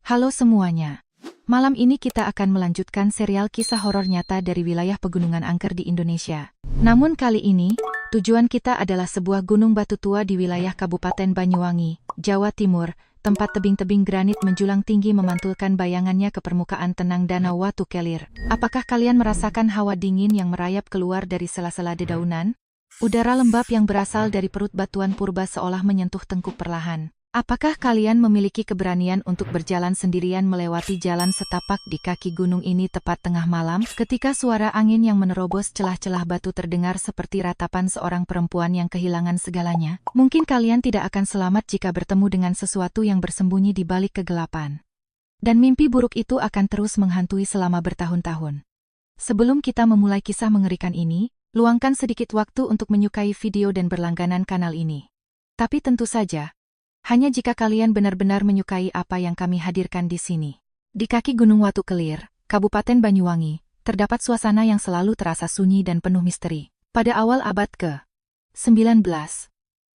Halo semuanya. Malam ini kita akan melanjutkan serial kisah horor nyata dari wilayah pegunungan angker di Indonesia. Namun kali ini, tujuan kita adalah sebuah gunung batu tua di wilayah Kabupaten Banyuwangi, Jawa Timur, tempat tebing-tebing granit menjulang tinggi memantulkan bayangannya ke permukaan tenang Danau Watu Kelir. Apakah kalian merasakan hawa dingin yang merayap keluar dari sela-sela dedaunan? Udara lembab yang berasal dari perut batuan purba seolah menyentuh tengkuk perlahan. Apakah kalian memiliki keberanian untuk berjalan sendirian melewati jalan setapak di kaki gunung ini tepat tengah malam, ketika suara angin yang menerobos celah-celah batu terdengar seperti ratapan seorang perempuan yang kehilangan segalanya? Mungkin kalian tidak akan selamat jika bertemu dengan sesuatu yang bersembunyi di balik kegelapan. Dan mimpi buruk itu akan terus menghantui selama bertahun-tahun. Sebelum kita memulai kisah mengerikan ini, luangkan sedikit waktu untuk menyukai video dan berlangganan kanal ini. Tapi tentu saja, hanya jika kalian benar-benar menyukai apa yang kami hadirkan di sini. Di kaki Gunung Watu Kelir, Kabupaten Banyuwangi, terdapat suasana yang selalu terasa sunyi dan penuh misteri. Pada awal abad ke-19,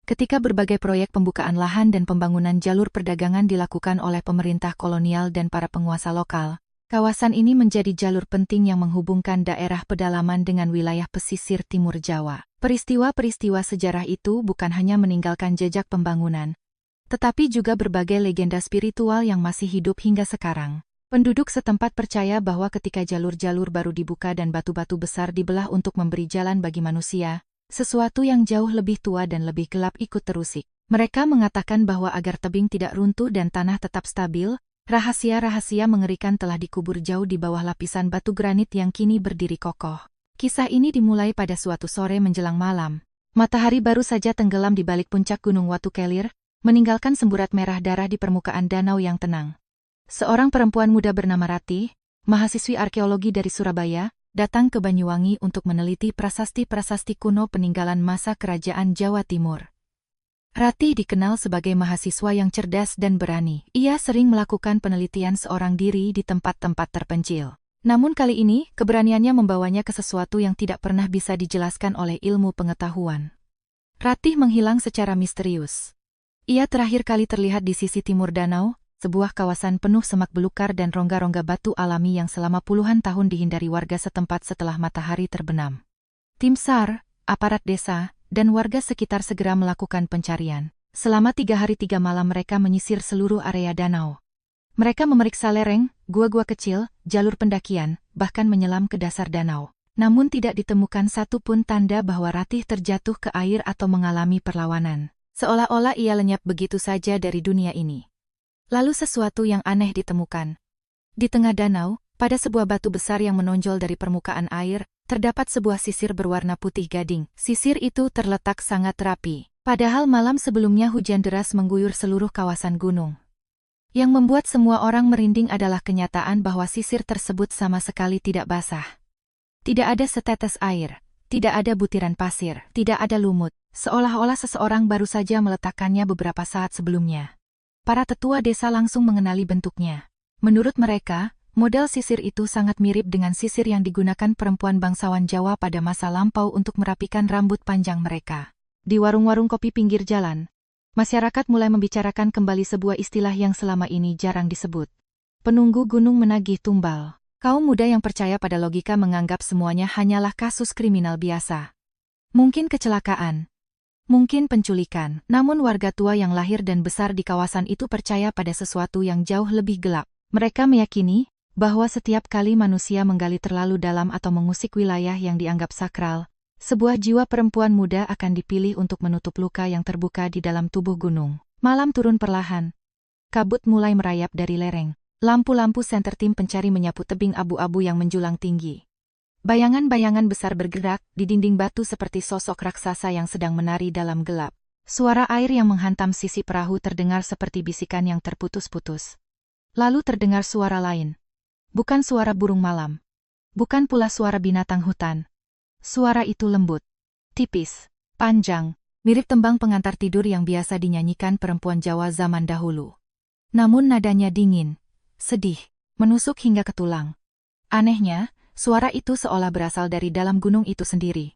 ketika berbagai proyek pembukaan lahan dan pembangunan jalur perdagangan dilakukan oleh pemerintah kolonial dan para penguasa lokal, kawasan ini menjadi jalur penting yang menghubungkan daerah pedalaman dengan wilayah pesisir timur Jawa. Peristiwa-peristiwa sejarah itu bukan hanya meninggalkan jejak pembangunan, tetapi juga berbagai legenda spiritual yang masih hidup hingga sekarang. Penduduk setempat percaya bahwa ketika jalur-jalur baru dibuka dan batu-batu besar dibelah untuk memberi jalan bagi manusia, sesuatu yang jauh lebih tua dan lebih gelap ikut terusik. Mereka mengatakan bahwa agar tebing tidak runtuh dan tanah tetap stabil, rahasia-rahasia mengerikan telah dikubur jauh di bawah lapisan batu granit yang kini berdiri kokoh. Kisah ini dimulai pada suatu sore menjelang malam. Matahari baru saja tenggelam di balik puncak Gunung Watu Kelir, meninggalkan semburat merah darah di permukaan danau yang tenang. Seorang perempuan muda bernama Ratih, mahasiswi arkeologi dari Surabaya, datang ke Banyuwangi untuk meneliti prasasti-prasasti kuno peninggalan masa kerajaan Jawa Timur. Ratih dikenal sebagai mahasiswa yang cerdas dan berani. Ia sering melakukan penelitian seorang diri di tempat-tempat terpencil. Namun kali ini, keberaniannya membawanya ke sesuatu yang tidak pernah bisa dijelaskan oleh ilmu pengetahuan. Ratih menghilang secara misterius. Ia terakhir kali terlihat di sisi timur danau, sebuah kawasan penuh semak belukar dan rongga-rongga batu alami yang selama puluhan tahun dihindari warga setempat setelah matahari terbenam. Tim SAR, aparat desa, dan warga sekitar segera melakukan pencarian. Selama 3 hari 3 malam mereka menyisir seluruh area danau. Mereka memeriksa lereng, gua-gua kecil, jalur pendakian, bahkan menyelam ke dasar danau. Namun tidak ditemukan satu pun tanda bahwa Ratih terjatuh ke air atau mengalami perlawanan. Seolah-olah ia lenyap begitu saja dari dunia ini. Lalu sesuatu yang aneh ditemukan. Di tengah danau, pada sebuah batu besar yang menonjol dari permukaan air, terdapat sebuah sisir berwarna putih gading. Sisir itu terletak sangat rapi. Padahal malam sebelumnya hujan deras mengguyur seluruh kawasan gunung. Yang membuat semua orang merinding adalah kenyataan bahwa sisir tersebut sama sekali tidak basah. Tidak ada setetes air. Tidak ada butiran pasir, tidak ada lumut, seolah-olah seseorang baru saja meletakkannya beberapa saat sebelumnya. Para tetua desa langsung mengenali bentuknya. Menurut mereka, model sisir itu sangat mirip dengan sisir yang digunakan perempuan bangsawan Jawa pada masa lampau untuk merapikan rambut panjang mereka. Di warung-warung kopi pinggir jalan, masyarakat mulai membicarakan kembali sebuah istilah yang selama ini jarang disebut. Penunggu gunung menagih tumbal. Kaum muda yang percaya pada logika menganggap semuanya hanyalah kasus kriminal biasa. Mungkin kecelakaan, mungkin penculikan, namun warga tua yang lahir dan besar di kawasan itu percaya pada sesuatu yang jauh lebih gelap. Mereka meyakini bahwa setiap kali manusia menggali terlalu dalam atau mengusik wilayah yang dianggap sakral, sebuah jiwa perempuan muda akan dipilih untuk menutup luka yang terbuka di dalam tubuh gunung. Malam turun perlahan. Kabut mulai merayap dari lereng. Lampu-lampu senter tim pencari menyapu tebing abu-abu yang menjulang tinggi. Bayangan-bayangan besar bergerak di dinding batu seperti sosok raksasa yang sedang menari dalam gelap. Suara air yang menghantam sisi perahu terdengar seperti bisikan yang terputus-putus. Lalu terdengar suara lain. Bukan suara burung malam. Bukan pula suara binatang hutan. Suara itu lembut, tipis, panjang, mirip tembang pengantar tidur yang biasa dinyanyikan perempuan Jawa zaman dahulu. Namun nadanya dingin, sedih, menusuk hingga ke tulang. Anehnya, suara itu seolah berasal dari dalam gunung itu sendiri.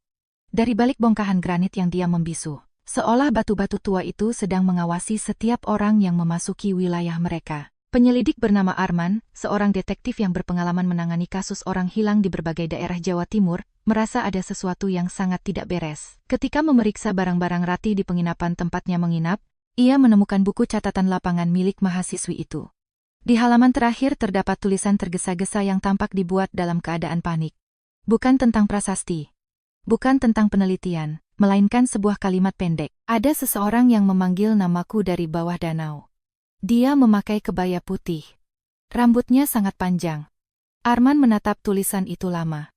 Dari balik bongkahan granit yang diam membisu, seolah batu-batu tua itu sedang mengawasi setiap orang yang memasuki wilayah mereka. Penyelidik bernama Arman, seorang detektif yang berpengalaman menangani kasus orang hilang di berbagai daerah Jawa Timur, merasa ada sesuatu yang sangat tidak beres. Ketika memeriksa barang-barang Ratih di penginapan tempatnya menginap, ia menemukan buku catatan lapangan milik mahasiswi itu. Di halaman terakhir terdapat tulisan tergesa-gesa yang tampak dibuat dalam keadaan panik. Bukan tentang prasasti. Bukan tentang penelitian, melainkan sebuah kalimat pendek. Ada seseorang yang memanggil namaku dari bawah danau. Dia memakai kebaya putih. Rambutnya sangat panjang. Arman menatap tulisan itu lama.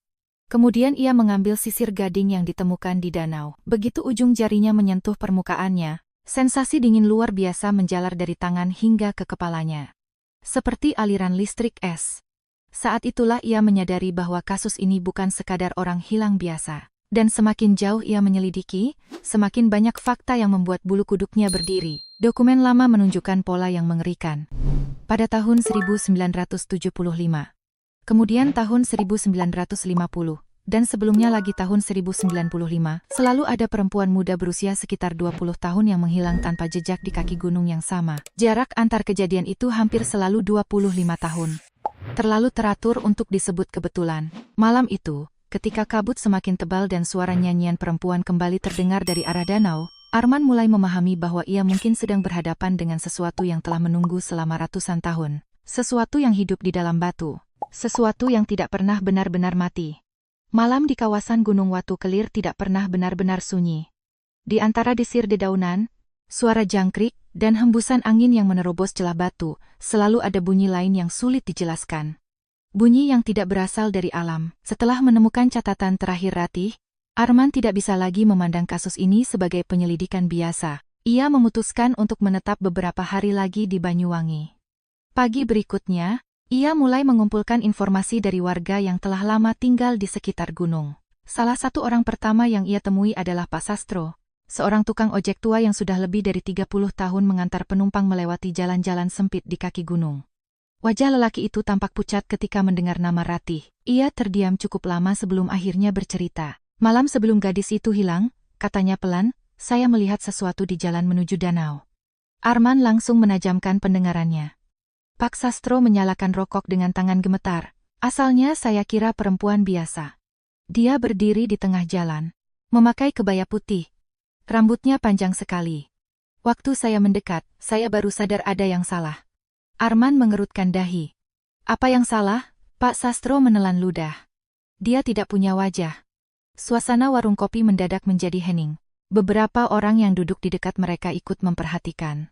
Kemudian ia mengambil sisir gading yang ditemukan di danau. Begitu ujung jarinya menyentuh permukaannya, sensasi dingin luar biasa menjalar dari tangan hingga ke kepalanya. Seperti aliran listrik es. Saat itulah ia menyadari bahwa kasus ini bukan sekadar orang hilang biasa. Dan semakin jauh ia menyelidiki, semakin banyak fakta yang membuat bulu kuduknya berdiri. Dokumen lama menunjukkan pola yang mengerikan. Pada tahun 1975, kemudian tahun 1950, dan sebelumnya lagi tahun 1095, selalu ada perempuan muda berusia sekitar 20 tahun yang menghilang tanpa jejak di kaki gunung yang sama. Jarak antar kejadian itu hampir selalu 25 tahun. Terlalu teratur untuk disebut kebetulan. Malam itu, ketika kabut semakin tebal dan suara nyanyian perempuan kembali terdengar dari arah danau, Arman mulai memahami bahwa ia mungkin sedang berhadapan dengan sesuatu yang telah menunggu selama ratusan tahun. Sesuatu yang hidup di dalam batu. Sesuatu yang tidak pernah benar-benar mati. Malam di kawasan Gunung Watu Kelir tidak pernah benar-benar sunyi. Di antara desir dedaunan, suara jangkrik, dan hembusan angin yang menerobos celah batu, selalu ada bunyi lain yang sulit dijelaskan. Bunyi yang tidak berasal dari alam. Setelah menemukan catatan terakhir Ratih, Arman tidak bisa lagi memandang kasus ini sebagai penyelidikan biasa. Ia memutuskan untuk menetap beberapa hari lagi di Banyuwangi. Pagi berikutnya, ia mulai mengumpulkan informasi dari warga yang telah lama tinggal di sekitar gunung. Salah satu orang pertama yang ia temui adalah Pak Sastro, seorang tukang ojek tua yang sudah lebih dari 30 tahun mengantar penumpang melewati jalan-jalan sempit di kaki gunung. Wajah lelaki itu tampak pucat ketika mendengar nama Ratih. Ia terdiam cukup lama sebelum akhirnya bercerita. Malam sebelum gadis itu hilang, katanya pelan, saya melihat sesuatu di jalan menuju danau. Arman langsung menajamkan pendengarannya. Pak Sastro menyalakan rokok dengan tangan gemetar. Asalnya saya kira perempuan biasa. Dia berdiri di tengah jalan, memakai kebaya putih. Rambutnya panjang sekali. Waktu saya mendekat, saya baru sadar ada yang salah. Arman mengerutkan dahi. Apa yang salah? Pak Sastro menelan ludah. Dia tidak punya wajah. Suasana warung kopi mendadak menjadi hening. Beberapa orang yang duduk di dekat mereka ikut memperhatikan.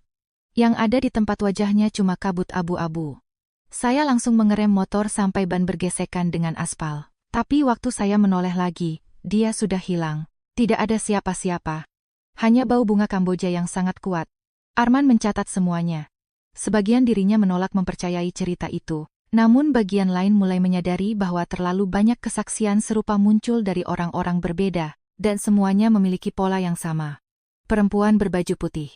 Yang ada di tempat wajahnya cuma kabut abu-abu. Saya langsung mengerem motor sampai ban bergesekan dengan aspal. Tapi waktu saya menoleh lagi, dia sudah hilang. Tidak ada siapa-siapa. Hanya bau bunga Kamboja yang sangat kuat. Arman mencatat semuanya. Sebagian dirinya menolak mempercayai cerita itu, namun bagian lain mulai menyadari bahwa terlalu banyak kesaksian serupa muncul dari orang-orang berbeda, dan semuanya memiliki pola yang sama. Perempuan berbaju putih,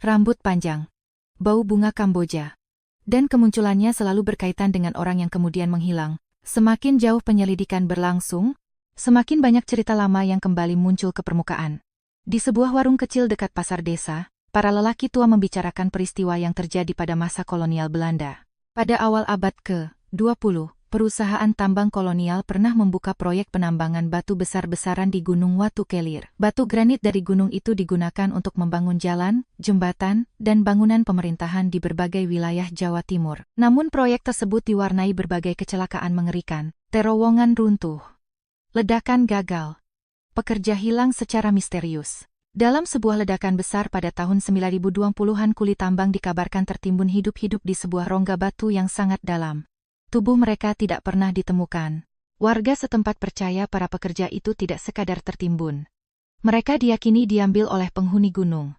rambut panjang, bau bunga Kamboja, dan kemunculannya selalu berkaitan dengan orang yang kemudian menghilang. Semakin jauh penyelidikan berlangsung, semakin banyak cerita lama yang kembali muncul ke permukaan. Di sebuah warung kecil dekat pasar desa, para lelaki tua membicarakan peristiwa yang terjadi pada masa kolonial Belanda. Pada awal abad ke-20, perusahaan tambang kolonial pernah membuka proyek penambangan batu besar-besaran di Gunung Watu Kelir. Batu granit dari gunung itu digunakan untuk membangun jalan, jembatan, dan bangunan pemerintahan di berbagai wilayah Jawa Timur. Namun proyek tersebut diwarnai berbagai kecelakaan mengerikan. Terowongan runtuh. Ledakan gagal. Pekerja hilang secara misterius. Dalam sebuah ledakan besar pada tahun 1920-an kulit tambang dikabarkan tertimbun hidup-hidup di sebuah rongga batu yang sangat dalam. Tubuh mereka tidak pernah ditemukan. Warga setempat percaya para pekerja itu tidak sekadar tertimbun. Mereka diyakini diambil oleh penghuni gunung.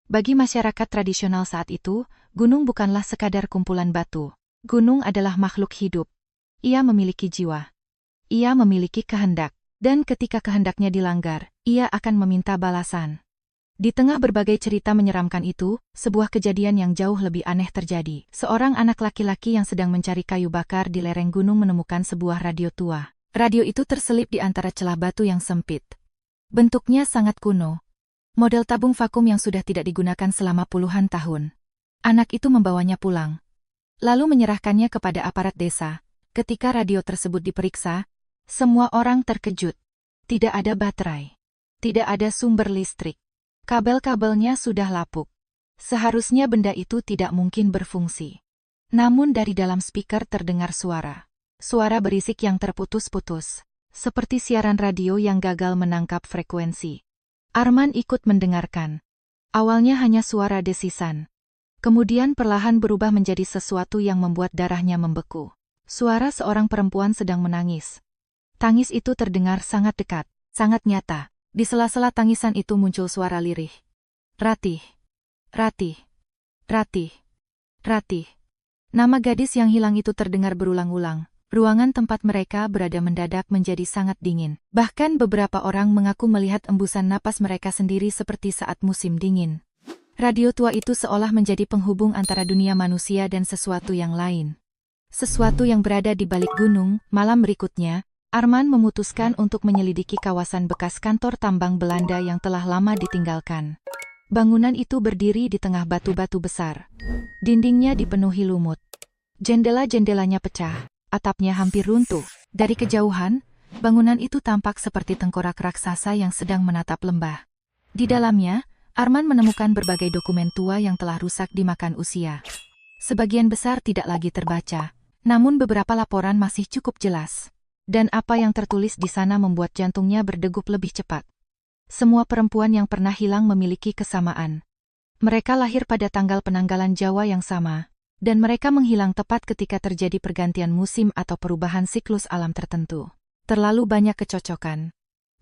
Bagi masyarakat tradisional saat itu, gunung bukanlah sekadar kumpulan batu. Gunung adalah makhluk hidup. Ia memiliki jiwa. Ia memiliki kehendak. Dan ketika kehendaknya dilanggar, ia akan meminta balasan. Di tengah berbagai cerita menyeramkan itu, sebuah kejadian yang jauh lebih aneh terjadi. Seorang anak laki-laki yang sedang mencari kayu bakar di lereng gunung menemukan sebuah radio tua. Radio itu terselip di antara celah batu yang sempit. Bentuknya sangat kuno. Model tabung vakum yang sudah tidak digunakan selama puluhan tahun. Anak itu membawanya pulang. lalu menyerahkannya kepada aparat desa. Ketika radio tersebut diperiksa, semua orang terkejut. Tidak ada baterai. Tidak ada sumber listrik. Kabel-kabelnya sudah lapuk. Seharusnya benda itu tidak mungkin berfungsi. Namun dari dalam speaker terdengar suara. Suara berisik yang terputus-putus. Seperti siaran radio yang gagal menangkap frekuensi. Arman ikut mendengarkan. Awalnya hanya suara desisan. Kemudian perlahan berubah menjadi sesuatu yang membuat darahnya membeku. Suara seorang perempuan sedang menangis. Tangis itu terdengar sangat dekat, sangat nyata. Di sela-sela tangisan itu muncul suara lirih. Ratih. Ratih. Ratih. Ratih. Nama gadis yang hilang itu terdengar berulang-ulang. Ruangan tempat mereka berada mendadak menjadi sangat dingin. Bahkan beberapa orang mengaku melihat embusan napas mereka sendiri seperti saat musim dingin. Radio tua itu seolah menjadi penghubung antara dunia manusia dan sesuatu yang lain. Sesuatu yang berada di balik gunung. Malam berikutnya, Arman memutuskan untuk menyelidiki kawasan bekas kantor tambang Belanda yang telah lama ditinggalkan. Bangunan itu berdiri di tengah batu-batu besar. Dindingnya dipenuhi lumut. Jendela-jendelanya pecah. Atapnya hampir runtuh. Dari kejauhan, bangunan itu tampak seperti tengkorak raksasa yang sedang menatap lembah. Di dalamnya, Arman menemukan berbagai dokumen tua yang telah rusak dimakan usia. Sebagian besar tidak lagi terbaca, namun beberapa laporan masih cukup jelas. Dan apa yang tertulis di sana membuat jantungnya berdegup lebih cepat. Semua perempuan yang pernah hilang memiliki kesamaan. Mereka lahir pada tanggal penanggalan Jawa yang sama. Dan mereka menghilang tepat ketika terjadi pergantian musim atau perubahan siklus alam tertentu. Terlalu banyak kecocokan.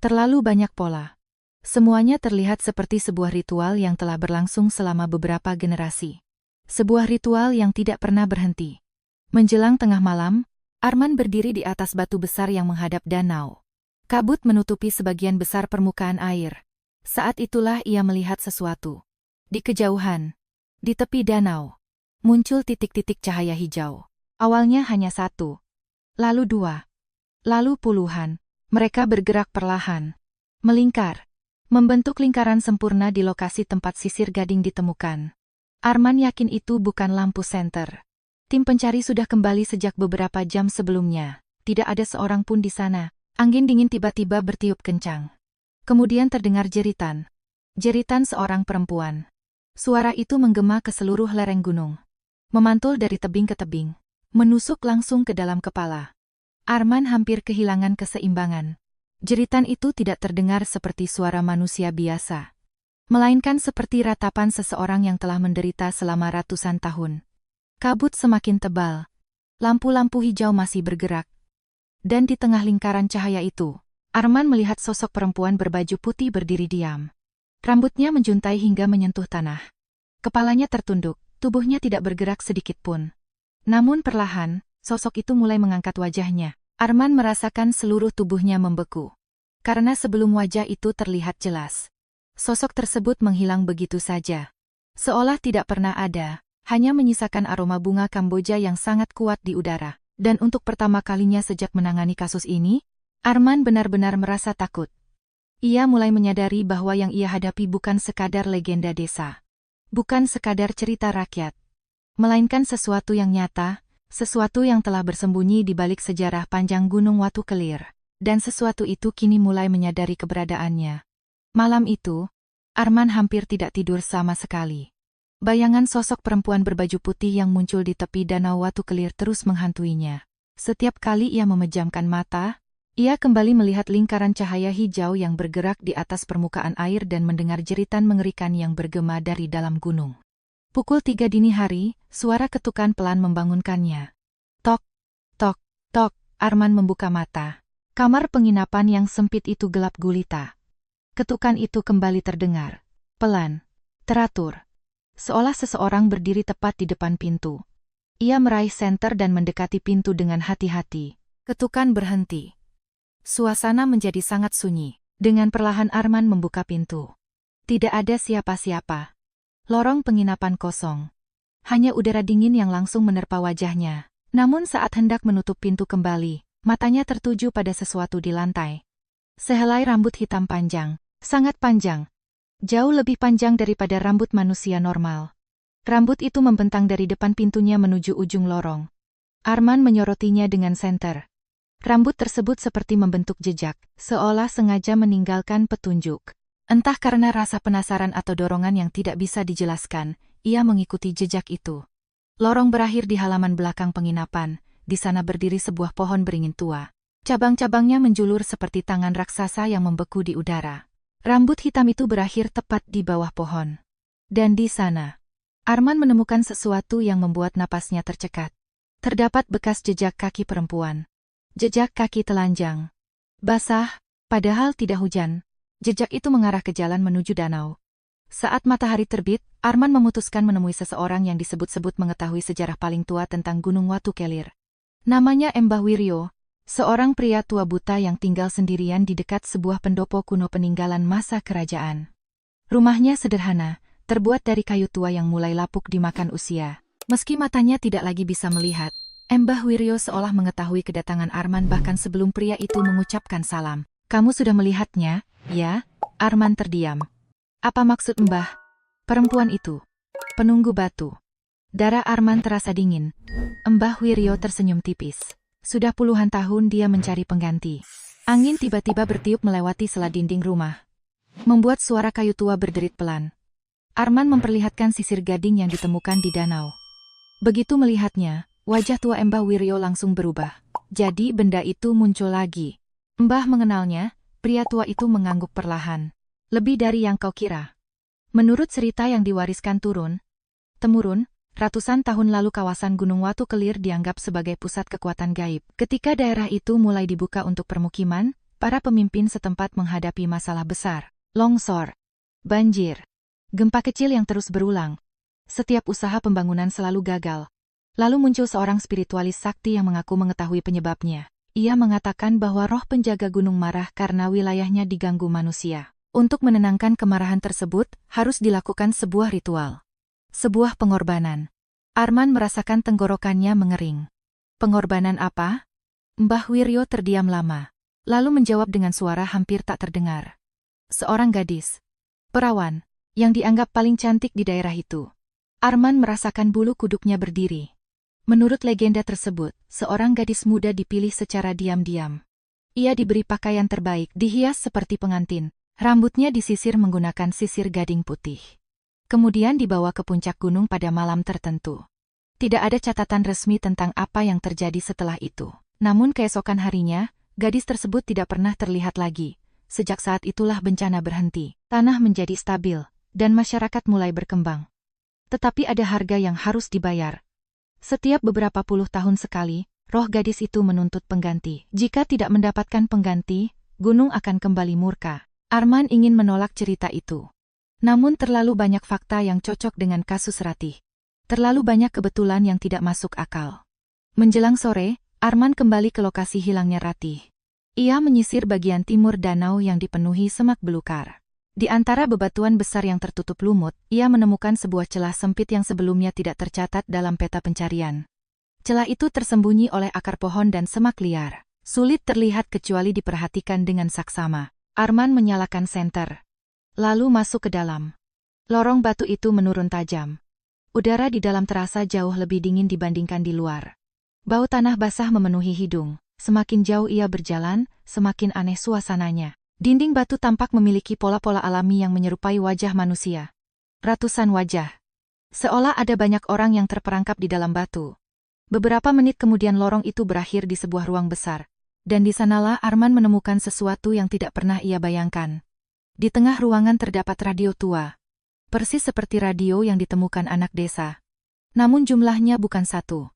Terlalu banyak pola. Semuanya terlihat seperti sebuah ritual yang telah berlangsung selama beberapa generasi. Sebuah ritual yang tidak pernah berhenti. Menjelang tengah malam, Arman berdiri di atas batu besar yang menghadap danau. Kabut menutupi sebagian besar permukaan air. Saat itulah ia melihat sesuatu. Di kejauhan, di tepi danau, muncul titik-titik cahaya hijau. Awalnya hanya satu, lalu dua, lalu puluhan. Mereka bergerak perlahan, melingkar, membentuk lingkaran sempurna di lokasi tempat sisir gading ditemukan. Arman yakin itu bukan lampu senter. Tim pencari sudah kembali sejak beberapa jam sebelumnya. Tidak ada seorang pun di sana. Angin dingin tiba-tiba bertiup kencang. Kemudian terdengar jeritan. Jeritan seorang perempuan. Suara itu menggema ke seluruh lereng gunung. Memantul dari tebing ke tebing, menusuk langsung ke dalam kepala. Arman hampir kehilangan keseimbangan. Jeritan itu tidak terdengar seperti suara manusia biasa, melainkan seperti ratapan seseorang yang telah menderita selama ratusan tahun. Kabut semakin tebal. Lampu-lampu hijau masih bergerak. Dan di tengah lingkaran cahaya itu, Arman melihat sosok perempuan berbaju putih berdiri diam. Rambutnya menjuntai hingga menyentuh tanah. Kepalanya tertunduk. Tubuhnya tidak bergerak sedikit pun. Namun perlahan, sosok itu mulai mengangkat wajahnya. Arman merasakan seluruh tubuhnya membeku. Karena sebelum wajah itu terlihat jelas, sosok tersebut menghilang begitu saja. Seolah tidak pernah ada, hanya menyisakan aroma bunga Kamboja yang sangat kuat di udara. Dan untuk pertama kalinya sejak menangani kasus ini, Arman benar-benar merasa takut. Ia mulai menyadari bahwa yang ia hadapi bukan sekadar legenda desa. Bukan sekadar cerita rakyat, melainkan sesuatu yang nyata, sesuatu yang telah bersembunyi di balik sejarah panjang Gunung Watu Kelir, dan sesuatu itu kini mulai menyadari keberadaannya. Malam itu, Arman hampir tidak tidur sama sekali. Bayangan sosok perempuan berbaju putih yang muncul di tepi danau Watu Kelir terus menghantuinya. Setiap kali ia memejamkan mata, ia kembali melihat lingkaran cahaya hijau yang bergerak di atas permukaan air dan mendengar jeritan mengerikan yang bergema dari dalam gunung. Pukul 3 dini hari, suara ketukan pelan membangunkannya. Tok, tok, tok, Arman membuka mata. Kamar penginapan yang sempit itu gelap gulita. Ketukan itu kembali terdengar. Pelan, teratur. Seolah seseorang berdiri tepat di depan pintu. Ia meraih senter dan mendekati pintu dengan hati-hati. Ketukan berhenti. Suasana menjadi sangat sunyi. Dengan perlahan Arman membuka pintu. Tidak ada siapa-siapa. Lorong penginapan kosong. Hanya udara dingin yang langsung menerpa wajahnya. Namun saat hendak menutup pintu kembali, matanya tertuju pada sesuatu di lantai. Sehelai rambut hitam panjang. Sangat panjang. Jauh lebih panjang daripada rambut manusia normal. Rambut itu membentang dari depan pintunya menuju ujung lorong. Arman menyorotinya dengan senter. Rambut tersebut seperti membentuk jejak, seolah sengaja meninggalkan petunjuk. Entah karena rasa penasaran atau dorongan yang tidak bisa dijelaskan, ia mengikuti jejak itu. Lorong berakhir di halaman belakang penginapan, di sana berdiri sebuah pohon beringin tua. Cabang-cabangnya menjulur seperti tangan raksasa yang membeku di udara. Rambut hitam itu berakhir tepat di bawah pohon. Dan di sana, Arman menemukan sesuatu yang membuat napasnya tercekat. Terdapat bekas jejak kaki perempuan. Jejak kaki telanjang. Basah, padahal tidak hujan. Jejak itu mengarah ke jalan menuju danau. Saat matahari terbit, Arman memutuskan menemui seseorang yang disebut-sebut mengetahui sejarah paling tua tentang Gunung Watu Kelir. Namanya Mbah Wiryo, seorang pria tua buta yang tinggal sendirian di dekat sebuah pendopo kuno peninggalan masa kerajaan. Rumahnya sederhana, terbuat dari kayu tua yang mulai lapuk dimakan usia. Meski matanya tidak lagi bisa melihat, Mbah Wiryo seolah mengetahui kedatangan Arman bahkan sebelum pria itu mengucapkan salam. "Kamu sudah melihatnya, ya?" Arman terdiam. Apa maksud Mbah? Perempuan itu. Penunggu batu. Darah Arman terasa dingin. Mbah Wiryo tersenyum tipis. Sudah puluhan tahun dia mencari pengganti. Angin tiba-tiba bertiup melewati sela dinding rumah, membuat suara kayu tua berderit pelan. Arman memperlihatkan sisir gading yang ditemukan di danau. Begitu melihatnya, wajah tua Mbah Wiryo langsung berubah. Jadi benda itu muncul lagi. Mbah mengenalnya, pria tua itu mengangguk perlahan. Lebih dari yang kau kira. Menurut cerita yang diwariskan turun-temurun, ratusan tahun lalu kawasan Gunung Watu Kelir dianggap sebagai pusat kekuatan gaib. Ketika daerah itu mulai dibuka untuk permukiman, para pemimpin setempat menghadapi masalah besar. Longsor, banjir, gempa kecil yang terus berulang. Setiap usaha pembangunan selalu gagal. Lalu muncul seorang spiritualis sakti yang mengaku mengetahui penyebabnya. Ia mengatakan bahwa roh penjaga gunung marah karena wilayahnya diganggu manusia. Untuk menenangkan kemarahan tersebut, harus dilakukan sebuah ritual. Sebuah pengorbanan. Arman merasakan tenggorokannya mengering. Pengorbanan apa? Mbah Wiryo terdiam lama. Lalu menjawab dengan suara hampir tak terdengar. Seorang gadis. Perawan. Yang dianggap paling cantik di daerah itu. Arman merasakan bulu kuduknya berdiri. Menurut legenda tersebut, seorang gadis muda dipilih secara diam-diam. Ia diberi pakaian terbaik, dihias seperti pengantin. Rambutnya disisir menggunakan sisir gading putih. Kemudian dibawa ke puncak gunung pada malam tertentu. Tidak ada catatan resmi tentang apa yang terjadi setelah itu. Namun keesokan harinya, gadis tersebut tidak pernah terlihat lagi. Sejak saat itulah bencana berhenti. Tanah menjadi stabil, dan masyarakat mulai berkembang. Tetapi ada harga yang harus dibayar. Setiap beberapa puluh tahun sekali, roh gadis itu menuntut pengganti. Jika tidak mendapatkan pengganti, gunung akan kembali murka. Arman ingin menolak cerita itu. Namun terlalu banyak fakta yang cocok dengan kasus Ratih. Terlalu banyak kebetulan yang tidak masuk akal. Menjelang sore, Arman kembali ke lokasi hilangnya Ratih. Ia menyisir bagian timur danau yang dipenuhi semak belukar. Di antara bebatuan besar yang tertutup lumut, ia menemukan sebuah celah sempit yang sebelumnya tidak tercatat dalam peta pencarian. Celah itu tersembunyi oleh akar pohon dan semak liar. Sulit terlihat kecuali diperhatikan dengan saksama. Arman menyalakan senter. Lalu masuk ke dalam. Lorong batu itu menurun tajam. Udara di dalam terasa jauh lebih dingin dibandingkan di luar. Bau tanah basah memenuhi hidung. Semakin jauh ia berjalan, semakin aneh suasananya. Dinding batu tampak memiliki pola-pola alami yang menyerupai wajah manusia. Ratusan wajah. Seolah ada banyak orang yang terperangkap di dalam batu. Beberapa menit kemudian lorong itu berakhir di sebuah ruang besar. Dan di sanalah Arman menemukan sesuatu yang tidak pernah ia bayangkan. Di tengah ruangan terdapat radio tua. Persis seperti radio yang ditemukan anak desa. Namun jumlahnya bukan satu,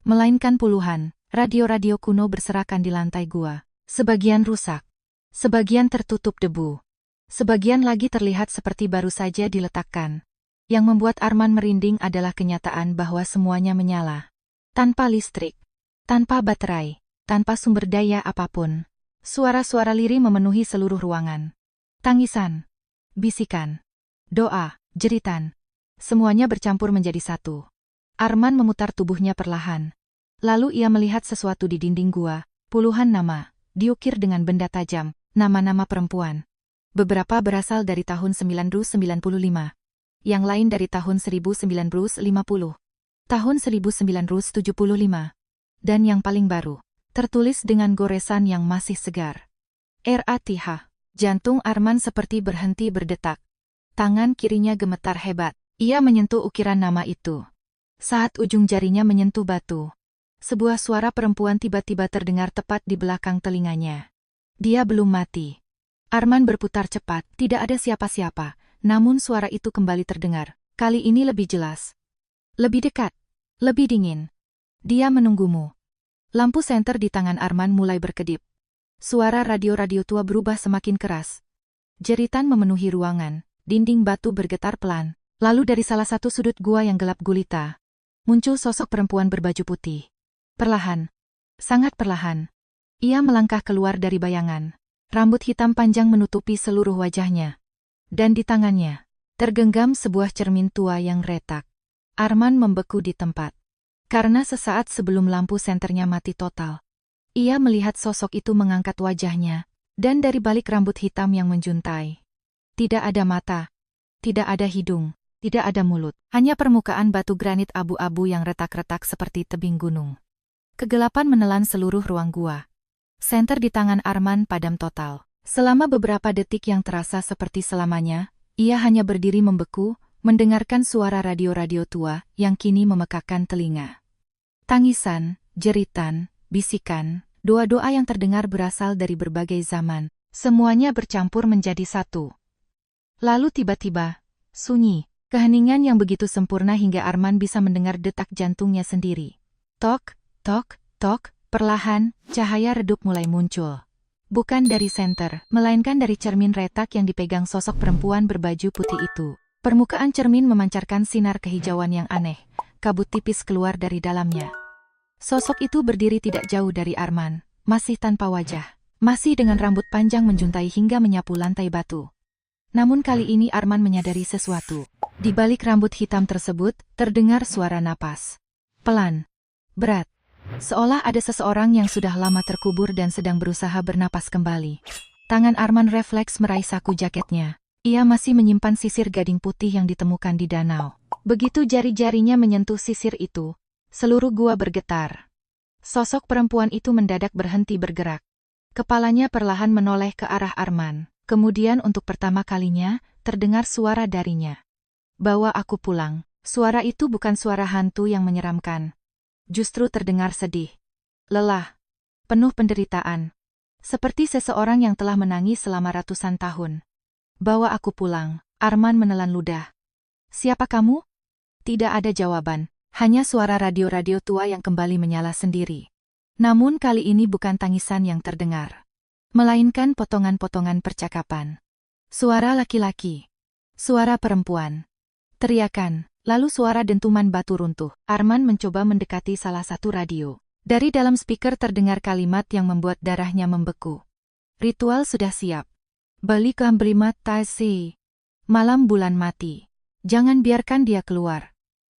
melainkan puluhan. Radio-radio kuno berserakan di lantai gua. Sebagian rusak. Sebagian tertutup debu. Sebagian lagi terlihat seperti baru saja diletakkan. Yang membuat Arman merinding adalah kenyataan bahwa semuanya menyala. Tanpa listrik. Tanpa baterai. Tanpa sumber daya apapun. Suara-suara lirih memenuhi seluruh ruangan. Tangisan. Bisikan. Doa. Jeritan. Semuanya bercampur menjadi satu. Arman memutar tubuhnya perlahan. Lalu ia melihat sesuatu di dinding gua. Puluhan nama. Diukir dengan benda tajam. Nama-nama perempuan. Beberapa berasal dari tahun 995. yang lain dari tahun 1950, tahun 1975, dan yang paling baru, tertulis dengan goresan yang masih segar. RATH. Jantung Arman seperti berhenti berdetak. Tangan kirinya gemetar hebat. Ia menyentuh ukiran nama itu. Saat ujung jarinya menyentuh batu, sebuah suara perempuan tiba-tiba terdengar tepat di belakang telinganya. Dia belum mati. Arman berputar cepat, tidak ada siapa-siapa, namun suara itu kembali terdengar. Kali ini lebih jelas. Lebih dekat. Lebih dingin. Dia menunggumu. Lampu senter di tangan Arman mulai berkedip. Suara radio-radio tua berubah semakin keras. Jeritan memenuhi ruangan, dinding batu bergetar pelan. Lalu dari salah satu sudut gua yang gelap gulita, muncul sosok perempuan berbaju putih. Perlahan. Sangat perlahan. Ia melangkah keluar dari bayangan. Rambut hitam panjang menutupi seluruh wajahnya. Dan di tangannya, tergenggam sebuah cermin tua yang retak. Arman membeku di tempat. Karena sesaat sebelum lampu senternya mati total, ia melihat sosok itu mengangkat wajahnya, dan dari balik rambut hitam yang menjuntai. Tidak ada mata, tidak ada hidung, tidak ada mulut, hanya permukaan batu granit abu-abu yang retak-retak seperti tebing gunung. Kegelapan menelan seluruh ruang gua. Senter di tangan Arman padam total. Selama beberapa detik yang terasa seperti selamanya, ia hanya berdiri membeku, mendengarkan suara radio-radio tua yang kini memekakkan telinga. Tangisan, jeritan, bisikan, doa-doa yang terdengar berasal dari berbagai zaman. Semuanya bercampur menjadi satu. Lalu tiba-tiba, sunyi. Keheningan yang begitu sempurna hingga Arman bisa mendengar detak jantungnya sendiri. Tok, tok, tok, perlahan, cahaya redup mulai muncul. Bukan dari senter, melainkan dari cermin retak yang dipegang sosok perempuan berbaju putih itu. Permukaan cermin memancarkan sinar kehijauan yang aneh, kabut tipis keluar dari dalamnya. Sosok itu berdiri tidak jauh dari Arman, masih tanpa wajah, masih dengan rambut panjang menjuntai hingga menyapu lantai batu. Namun kali ini Arman menyadari sesuatu. Di balik rambut hitam tersebut, terdengar suara napas. Pelan. Berat. Seolah ada seseorang yang sudah lama terkubur dan sedang berusaha bernapas kembali. Tangan Arman refleks meraih saku jaketnya. Ia masih menyimpan sisir gading putih yang ditemukan di danau. Begitu jari-jarinya menyentuh sisir itu, seluruh gua bergetar. Sosok perempuan itu mendadak berhenti bergerak. Kepalanya perlahan menoleh ke arah Arman. Kemudian untuk pertama kalinya, terdengar suara darinya. Bawa aku pulang. Suara itu bukan suara hantu yang menyeramkan. Justru terdengar sedih. Lelah. Penuh penderitaan. Seperti seseorang yang telah menangis selama ratusan tahun. Bawa aku pulang. Arman menelan ludah. Siapa kamu? Tidak ada jawaban. Hanya suara radio-radio tua yang kembali menyala sendiri. Namun kali ini bukan tangisan yang terdengar, melainkan potongan-potongan percakapan. Suara laki-laki. Suara perempuan. Teriakan, lalu suara dentuman batu runtuh. Arman mencoba mendekati salah satu radio. Dari dalam speaker terdengar kalimat yang membuat darahnya membeku. Ritual sudah siap. Balik amblimat taisi. Malam bulan mati. Jangan biarkan dia keluar.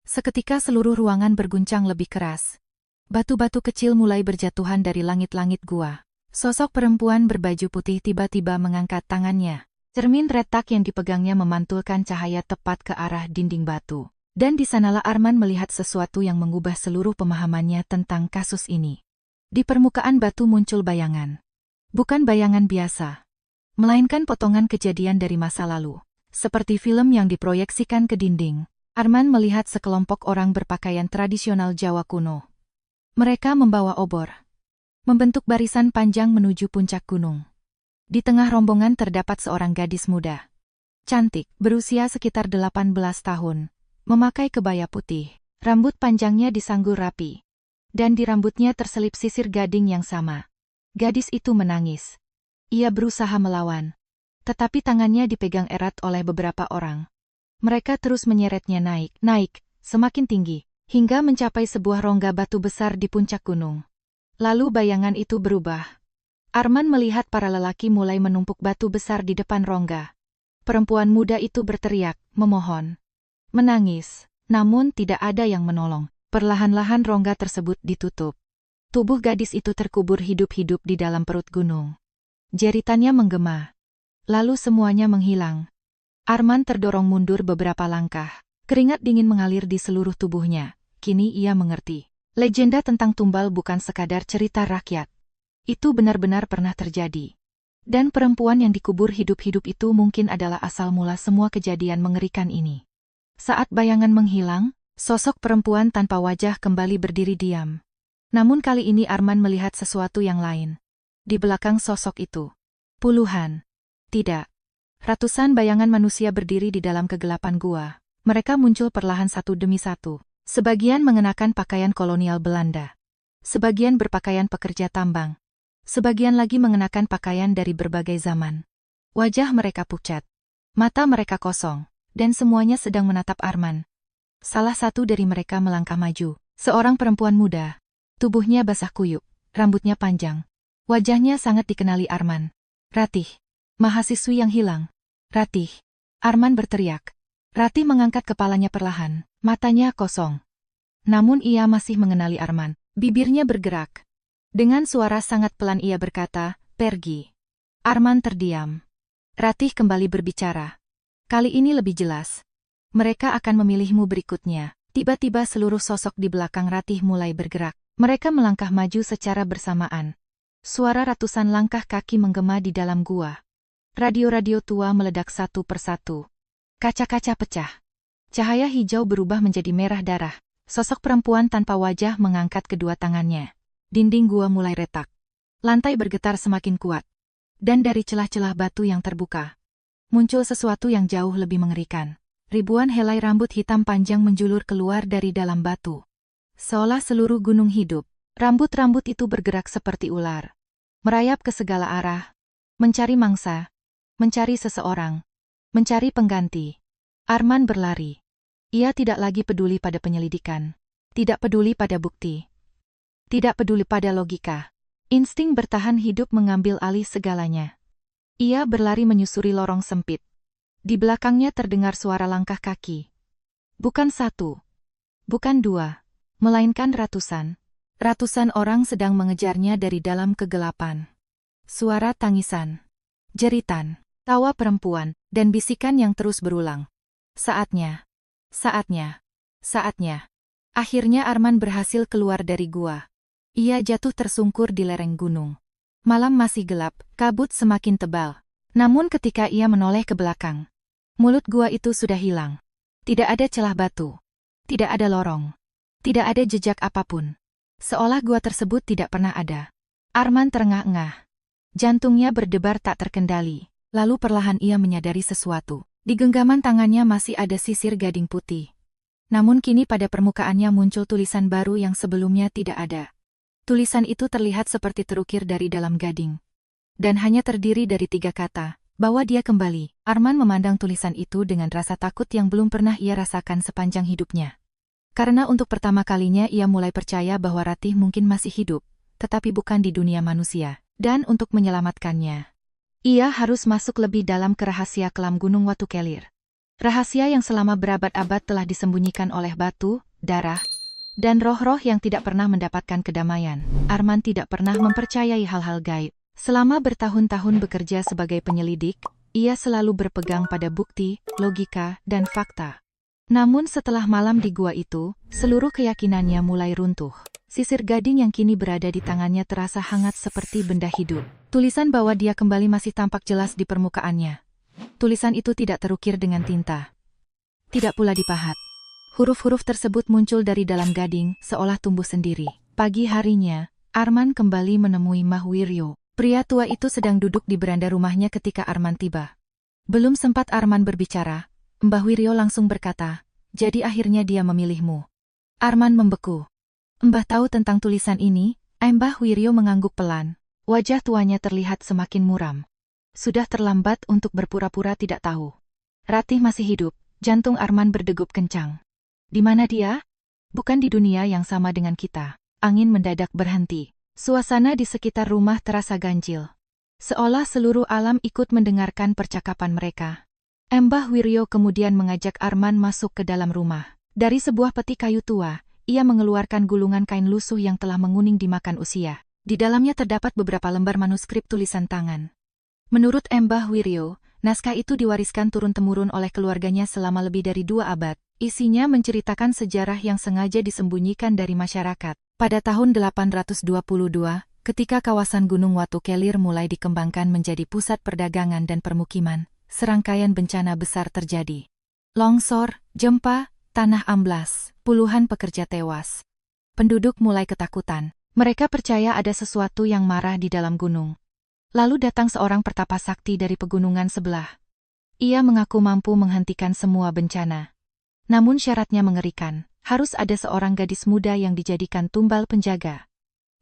Seketika seluruh ruangan berguncang lebih keras. Batu-batu kecil mulai berjatuhan dari langit-langit gua. Sosok perempuan berbaju putih tiba-tiba mengangkat tangannya. Cermin retak yang dipegangnya memantulkan cahaya tepat ke arah dinding batu. Dan di sanalah Arman melihat sesuatu yang mengubah seluruh pemahamannya tentang kasus ini. Di permukaan batu muncul bayangan. Bukan bayangan biasa, melainkan potongan kejadian dari masa lalu. Seperti film yang diproyeksikan ke dinding, Arman melihat sekelompok orang berpakaian tradisional Jawa kuno. Mereka membawa obor, membentuk barisan panjang menuju puncak gunung. Di tengah rombongan terdapat seorang gadis muda. Cantik, berusia sekitar 18 tahun. Memakai kebaya putih. Rambut panjangnya disanggul rapi. Dan di rambutnya terselip sisir gading yang sama. Gadis itu menangis. Ia berusaha melawan. Tetapi tangannya dipegang erat oleh beberapa orang. Mereka terus menyeretnya naik, semakin tinggi, hingga mencapai sebuah rongga batu besar di puncak gunung. Lalu bayangan itu berubah. Arman melihat para lelaki mulai menumpuk batu besar di depan rongga. Perempuan muda itu berteriak, memohon, menangis, namun tidak ada yang menolong. Perlahan-lahan rongga tersebut ditutup. Tubuh gadis itu terkubur hidup-hidup di dalam perut gunung. Jeritannya menggema. Lalu semuanya menghilang. Arman terdorong mundur beberapa langkah. Keringat dingin mengalir di seluruh tubuhnya. Kini ia mengerti. Legenda tentang tumbal bukan sekadar cerita rakyat. Itu benar-benar pernah terjadi. Dan perempuan yang dikubur hidup-hidup itu mungkin adalah asal mula semua kejadian mengerikan ini. Saat bayangan menghilang, sosok perempuan tanpa wajah kembali berdiri diam. Namun kali ini Arman melihat sesuatu yang lain. Di belakang sosok itu, puluhan, tidak, ratusan bayangan manusia berdiri di dalam kegelapan gua. Mereka muncul perlahan satu demi satu. Sebagian mengenakan pakaian kolonial Belanda. Sebagian berpakaian pekerja tambang. Sebagian lagi mengenakan pakaian dari berbagai zaman. Wajah mereka pucat. Mata mereka kosong. Dan semuanya sedang menatap Arman. Salah satu dari mereka melangkah maju. Seorang perempuan muda. Tubuhnya basah kuyup. Rambutnya panjang. Wajahnya sangat dikenali Arman. Ratih. Mahasiswi yang hilang. Ratih. Arman berteriak. Ratih mengangkat kepalanya perlahan, matanya kosong. Namun ia masih mengenali Arman, bibirnya bergerak. Dengan suara sangat pelan ia berkata, "Pergi." Arman terdiam. Ratih kembali berbicara. Kali ini lebih jelas. Mereka akan memilihmu berikutnya. Tiba-tiba seluruh sosok di belakang Ratih mulai bergerak. Mereka melangkah maju secara bersamaan. Suara ratusan langkah kaki menggema di dalam gua. Radio-radio tua meledak satu persatu. Kaca-kaca pecah. Cahaya hijau berubah menjadi merah darah. Sosok perempuan tanpa wajah mengangkat kedua tangannya. Dinding gua mulai retak. Lantai bergetar semakin kuat. Dan dari celah-celah batu yang terbuka, muncul sesuatu yang jauh lebih mengerikan. Ribuan helai rambut hitam panjang menjulur keluar dari dalam batu. Seolah seluruh gunung hidup, rambut-rambut itu bergerak seperti ular. Merayap ke segala arah. Mencari mangsa. Mencari seseorang. Mencari pengganti. Arman berlari. Ia tidak lagi peduli pada penyelidikan. Tidak peduli pada bukti. Tidak peduli pada logika. Insting bertahan hidup mengambil alih segalanya. Ia berlari menyusuri lorong sempit. Di belakangnya terdengar suara langkah kaki. Bukan satu. Bukan dua. Melainkan ratusan. Ratusan orang sedang mengejarnya dari dalam kegelapan. Suara tangisan. Jeritan. Tawa perempuan, dan bisikan yang terus berulang. Saatnya. Saatnya. Saatnya. Akhirnya Arman berhasil keluar dari gua. Ia jatuh tersungkur di lereng gunung. Malam masih gelap, kabut semakin tebal. Namun ketika ia menoleh ke belakang, mulut gua itu sudah hilang. Tidak ada celah batu. Tidak ada lorong. Tidak ada jejak apapun. Seolah gua tersebut tidak pernah ada. Arman terengah-engah. Jantungnya berdebar tak terkendali. Lalu perlahan ia menyadari sesuatu. Di genggaman tangannya masih ada sisir gading putih. Namun kini pada permukaannya muncul tulisan baru yang sebelumnya tidak ada. Tulisan itu terlihat seperti terukir dari dalam gading. Dan hanya terdiri dari 3 kata, bahwa dia kembali. Arman memandang tulisan itu dengan rasa takut yang belum pernah ia rasakan sepanjang hidupnya. Karena untuk pertama kalinya ia mulai percaya bahwa Ratih mungkin masih hidup, tetapi bukan di dunia manusia. Dan untuk menyelamatkannya, ia harus masuk lebih dalam ke rahasia kelam Gunung Watu Kelir. Rahasia yang selama berabad-abad telah disembunyikan oleh batu, darah, dan roh-roh yang tidak pernah mendapatkan kedamaian. Arman tidak pernah mempercayai hal-hal gaib. Selama bertahun-tahun bekerja sebagai penyelidik, ia selalu berpegang pada bukti, logika, dan fakta. Namun setelah malam di gua itu, seluruh keyakinannya mulai runtuh. Sisir gading yang kini berada di tangannya terasa hangat seperti benda hidup. Tulisan bahwa dia kembali masih tampak jelas di permukaannya. Tulisan itu tidak terukir dengan tinta. Tidak pula dipahat. Huruf-huruf tersebut muncul dari dalam gading, seolah tumbuh sendiri. Pagi harinya, Arman kembali menemui Mahwiryo. Pria tua itu sedang duduk di beranda rumahnya ketika Arman tiba. Belum sempat Arman berbicara, Mbah Wiryo langsung berkata, "Jadi akhirnya dia memilihmu." Arman membeku. "Mbah tahu tentang tulisan ini?" Mbah Wiryo mengangguk pelan. Wajah tuanya terlihat semakin muram. Sudah terlambat untuk berpura-pura tidak tahu. Ratih masih hidup, jantung Arman berdegup kencang. Di mana dia? Bukan di dunia yang sama dengan kita. Angin mendadak berhenti. Suasana di sekitar rumah terasa ganjil. Seolah seluruh alam ikut mendengarkan percakapan mereka. Mbah Wiryo kemudian mengajak Arman masuk ke dalam rumah. Dari sebuah peti kayu tua, ia mengeluarkan gulungan kain lusuh yang telah menguning dimakan usia. Di dalamnya terdapat beberapa lembar manuskrip tulisan tangan. Menurut Mbah Wiryo, Naskah itu diwariskan turun-temurun oleh keluarganya selama lebih dari 2 abad. Isinya menceritakan sejarah yang sengaja disembunyikan dari masyarakat. Pada tahun 822, ketika kawasan Gunung Watu Kelir mulai dikembangkan menjadi pusat perdagangan dan permukiman, serangkaian bencana besar terjadi. Longsor, gempa, tanah amblas, puluhan pekerja tewas. Penduduk mulai ketakutan. Mereka percaya ada sesuatu yang marah di dalam gunung. Lalu datang seorang pertapa sakti dari pegunungan sebelah. Ia mengaku mampu menghentikan semua bencana. Namun syaratnya mengerikan, harus ada seorang gadis muda yang dijadikan tumbal penjaga.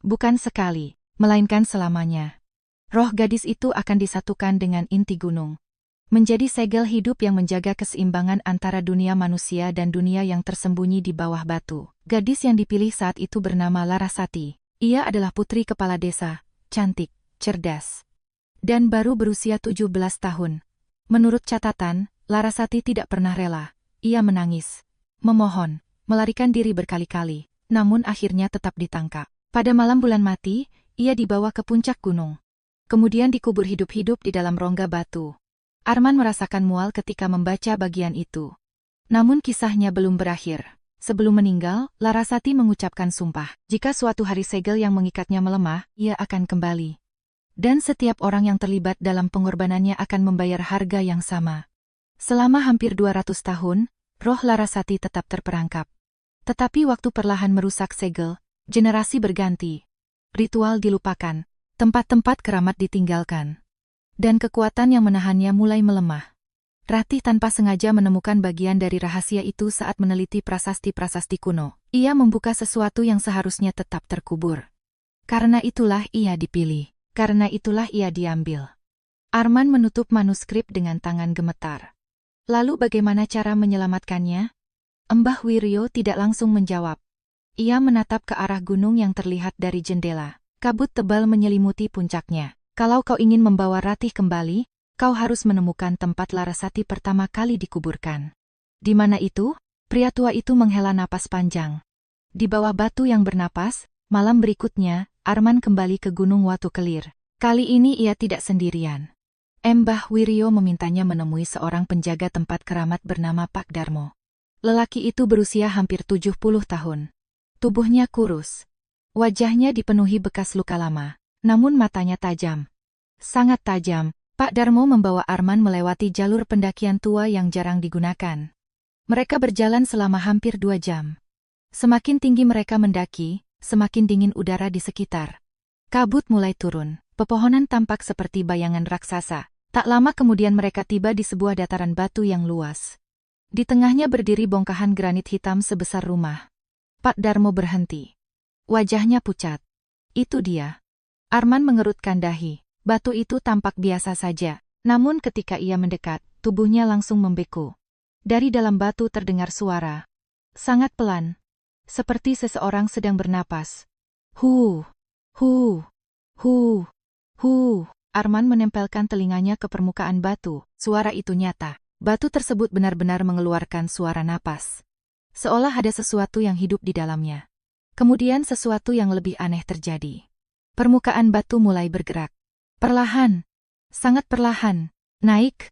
Bukan sekali, melainkan selamanya. Roh gadis itu akan disatukan dengan inti gunung. Menjadi segel hidup yang menjaga keseimbangan antara dunia manusia dan dunia yang tersembunyi di bawah batu. Gadis yang dipilih saat itu bernama Larasati. Ia adalah putri kepala desa, cantik, cerdas, dan baru berusia 17 tahun. Menurut catatan, Larasati tidak pernah rela. Ia menangis, memohon, melarikan diri berkali-kali, namun akhirnya tetap ditangkap. Pada malam bulan mati, ia dibawa ke puncak gunung. Kemudian dikubur hidup-hidup di dalam rongga batu. Arman merasakan mual ketika membaca bagian itu. Namun kisahnya belum berakhir. Sebelum meninggal, Larasati mengucapkan sumpah. Jika suatu hari segel yang mengikatnya melemah, ia akan kembali. Dan setiap orang yang terlibat dalam pengorbanannya akan membayar harga yang sama. Selama hampir 200 tahun, roh Larasati tetap terperangkap. Tetapi waktu perlahan merusak segel, generasi berganti. Ritual dilupakan, tempat-tempat keramat ditinggalkan. Dan kekuatan yang menahannya mulai melemah. Ratih tanpa sengaja menemukan bagian dari rahasia itu saat meneliti prasasti-prasasti kuno. Ia membuka sesuatu yang seharusnya tetap terkubur. Karena itulah ia dipilih. Karena itulah ia diambil. Arman menutup manuskrip dengan tangan gemetar. Lalu bagaimana cara menyelamatkannya? Mbah Wiryo tidak langsung menjawab. Ia menatap ke arah gunung yang terlihat dari jendela. Kabut tebal menyelimuti puncaknya. Kalau kau ingin membawa Ratih kembali, kau harus menemukan tempat Larasati pertama kali dikuburkan. Di mana itu? Pria tua itu menghela napas panjang. Di bawah batu yang bernapas, malam berikutnya, Arman kembali ke Gunung Watu Kelir. Kali ini ia tidak sendirian. Mbah Wiryo memintanya menemui seorang penjaga tempat keramat bernama Pak Darmo. Lelaki itu berusia hampir 70 tahun. Tubuhnya kurus. Wajahnya dipenuhi bekas luka lama, namun matanya tajam. Sangat tajam. Pak Darmo membawa Arman melewati jalur pendakian tua yang jarang digunakan. Mereka berjalan selama hampir 2 jam. Semakin tinggi mereka mendaki, semakin dingin udara di sekitar. Kabut mulai turun, pepohonan tampak seperti bayangan raksasa. Tak lama kemudian mereka tiba di sebuah dataran batu yang luas. Di tengahnya berdiri bongkahan granit hitam sebesar rumah. Pak Darmo berhenti. Wajahnya pucat. Itu dia. Arman mengerutkan dahi. Batu itu tampak biasa saja, namun ketika ia mendekat, tubuhnya langsung membeku. Dari dalam batu terdengar suara. Sangat pelan. Seperti seseorang sedang bernapas. Hu, hu, hu, hu. Arman menempelkan telinganya ke permukaan batu. Suara itu nyata. Batu tersebut benar-benar mengeluarkan suara napas. Seolah ada sesuatu yang hidup di dalamnya. Kemudian sesuatu yang lebih aneh terjadi. Permukaan batu mulai bergerak. Perlahan, sangat perlahan, naik,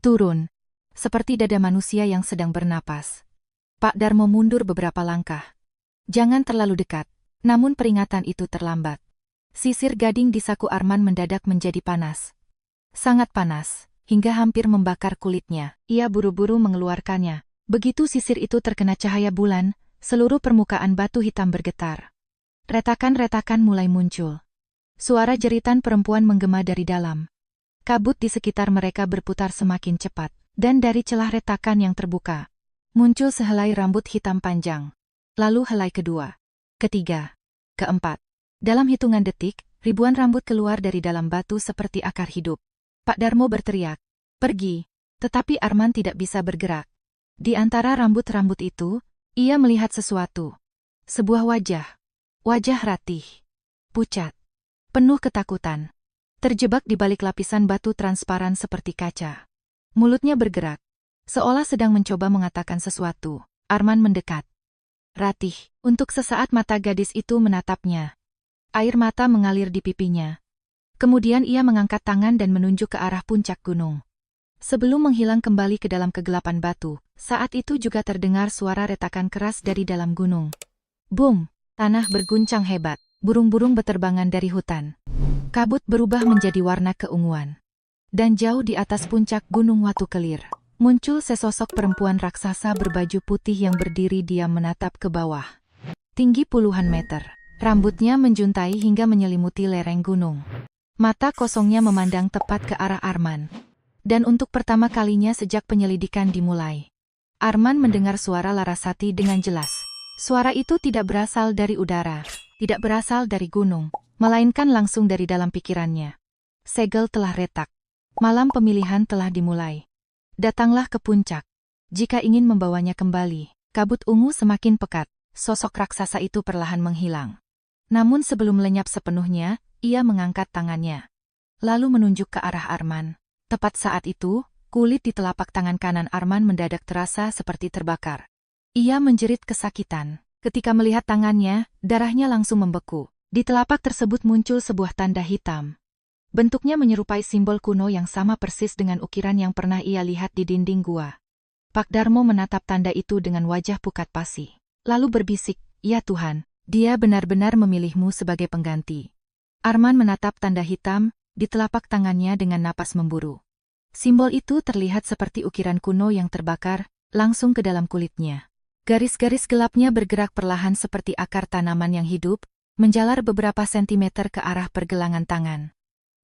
turun, seperti dada manusia yang sedang bernapas. Pak Darmo mundur beberapa langkah. Jangan terlalu dekat, namun peringatan itu terlambat. Sisir gading di saku Arman mendadak menjadi panas. Sangat panas, hingga hampir membakar kulitnya. Ia buru-buru mengeluarkannya. Begitu sisir itu terkena cahaya bulan, seluruh permukaan batu hitam bergetar. Retakan-retakan mulai muncul. Suara jeritan perempuan menggema dari dalam. Kabut di sekitar mereka berputar semakin cepat, dan dari celah retakan yang terbuka, muncul sehelai rambut hitam panjang. Lalu helai kedua, ketiga, keempat. Dalam hitungan detik, ribuan rambut keluar dari dalam batu seperti akar hidup. Pak Darmo berteriak, "Pergi!" Tetapi Arman tidak bisa bergerak. Di antara rambut-rambut itu, ia melihat sesuatu. Sebuah wajah. Wajah Ratih. Pucat. Penuh ketakutan. Terjebak di balik lapisan batu transparan seperti kaca. Mulutnya bergerak. Seolah sedang mencoba mengatakan sesuatu. Arman mendekat. Ratih. Untuk sesaat mata gadis itu menatapnya. Air mata mengalir di pipinya. Kemudian ia mengangkat tangan dan menunjuk ke arah puncak gunung. Sebelum menghilang kembali ke dalam kegelapan batu, saat itu juga terdengar suara retakan keras dari dalam gunung. Boom! Tanah berguncang hebat, burung-burung beterbangan dari hutan. Kabut berubah menjadi warna keunguan. Dan jauh di atas puncak gunung Watu Kelir, muncul sesosok perempuan raksasa berbaju putih yang berdiri diam menatap ke bawah. Tinggi puluhan meter, rambutnya menjuntai hingga menyelimuti lereng gunung. Mata kosongnya memandang tepat ke arah Arman. Dan untuk pertama kalinya sejak penyelidikan dimulai, Arman mendengar suara Larasati dengan jelas. Suara itu tidak berasal dari udara, tidak berasal dari gunung, melainkan langsung dari dalam pikirannya. Segel telah retak. Malam pemilihan telah dimulai. Datanglah ke puncak. Jika ingin membawanya kembali, kabut ungu semakin pekat. Sosok raksasa itu perlahan menghilang. Namun sebelum lenyap sepenuhnya, ia mengangkat tangannya. Lalu menunjuk ke arah Arman. Tepat saat itu, kulit di telapak tangan kanan Arman mendadak terasa seperti terbakar. Ia menjerit kesakitan. Ketika melihat tangannya, darahnya langsung membeku. Di telapak tersebut muncul sebuah tanda hitam. Bentuknya menyerupai simbol kuno yang sama persis dengan ukiran yang pernah ia lihat di dinding gua. Pak Darmo menatap tanda itu dengan wajah pucat pasi. Lalu berbisik, "Ya Tuhan, dia benar-benar memilihmu sebagai pengganti." Arman menatap tanda hitam di telapak tangannya dengan napas memburu. Simbol itu terlihat seperti ukiran kuno yang terbakar, langsung ke dalam kulitnya. Garis-garis gelapnya bergerak perlahan seperti akar tanaman yang hidup, menjalar beberapa sentimeter ke arah pergelangan tangan.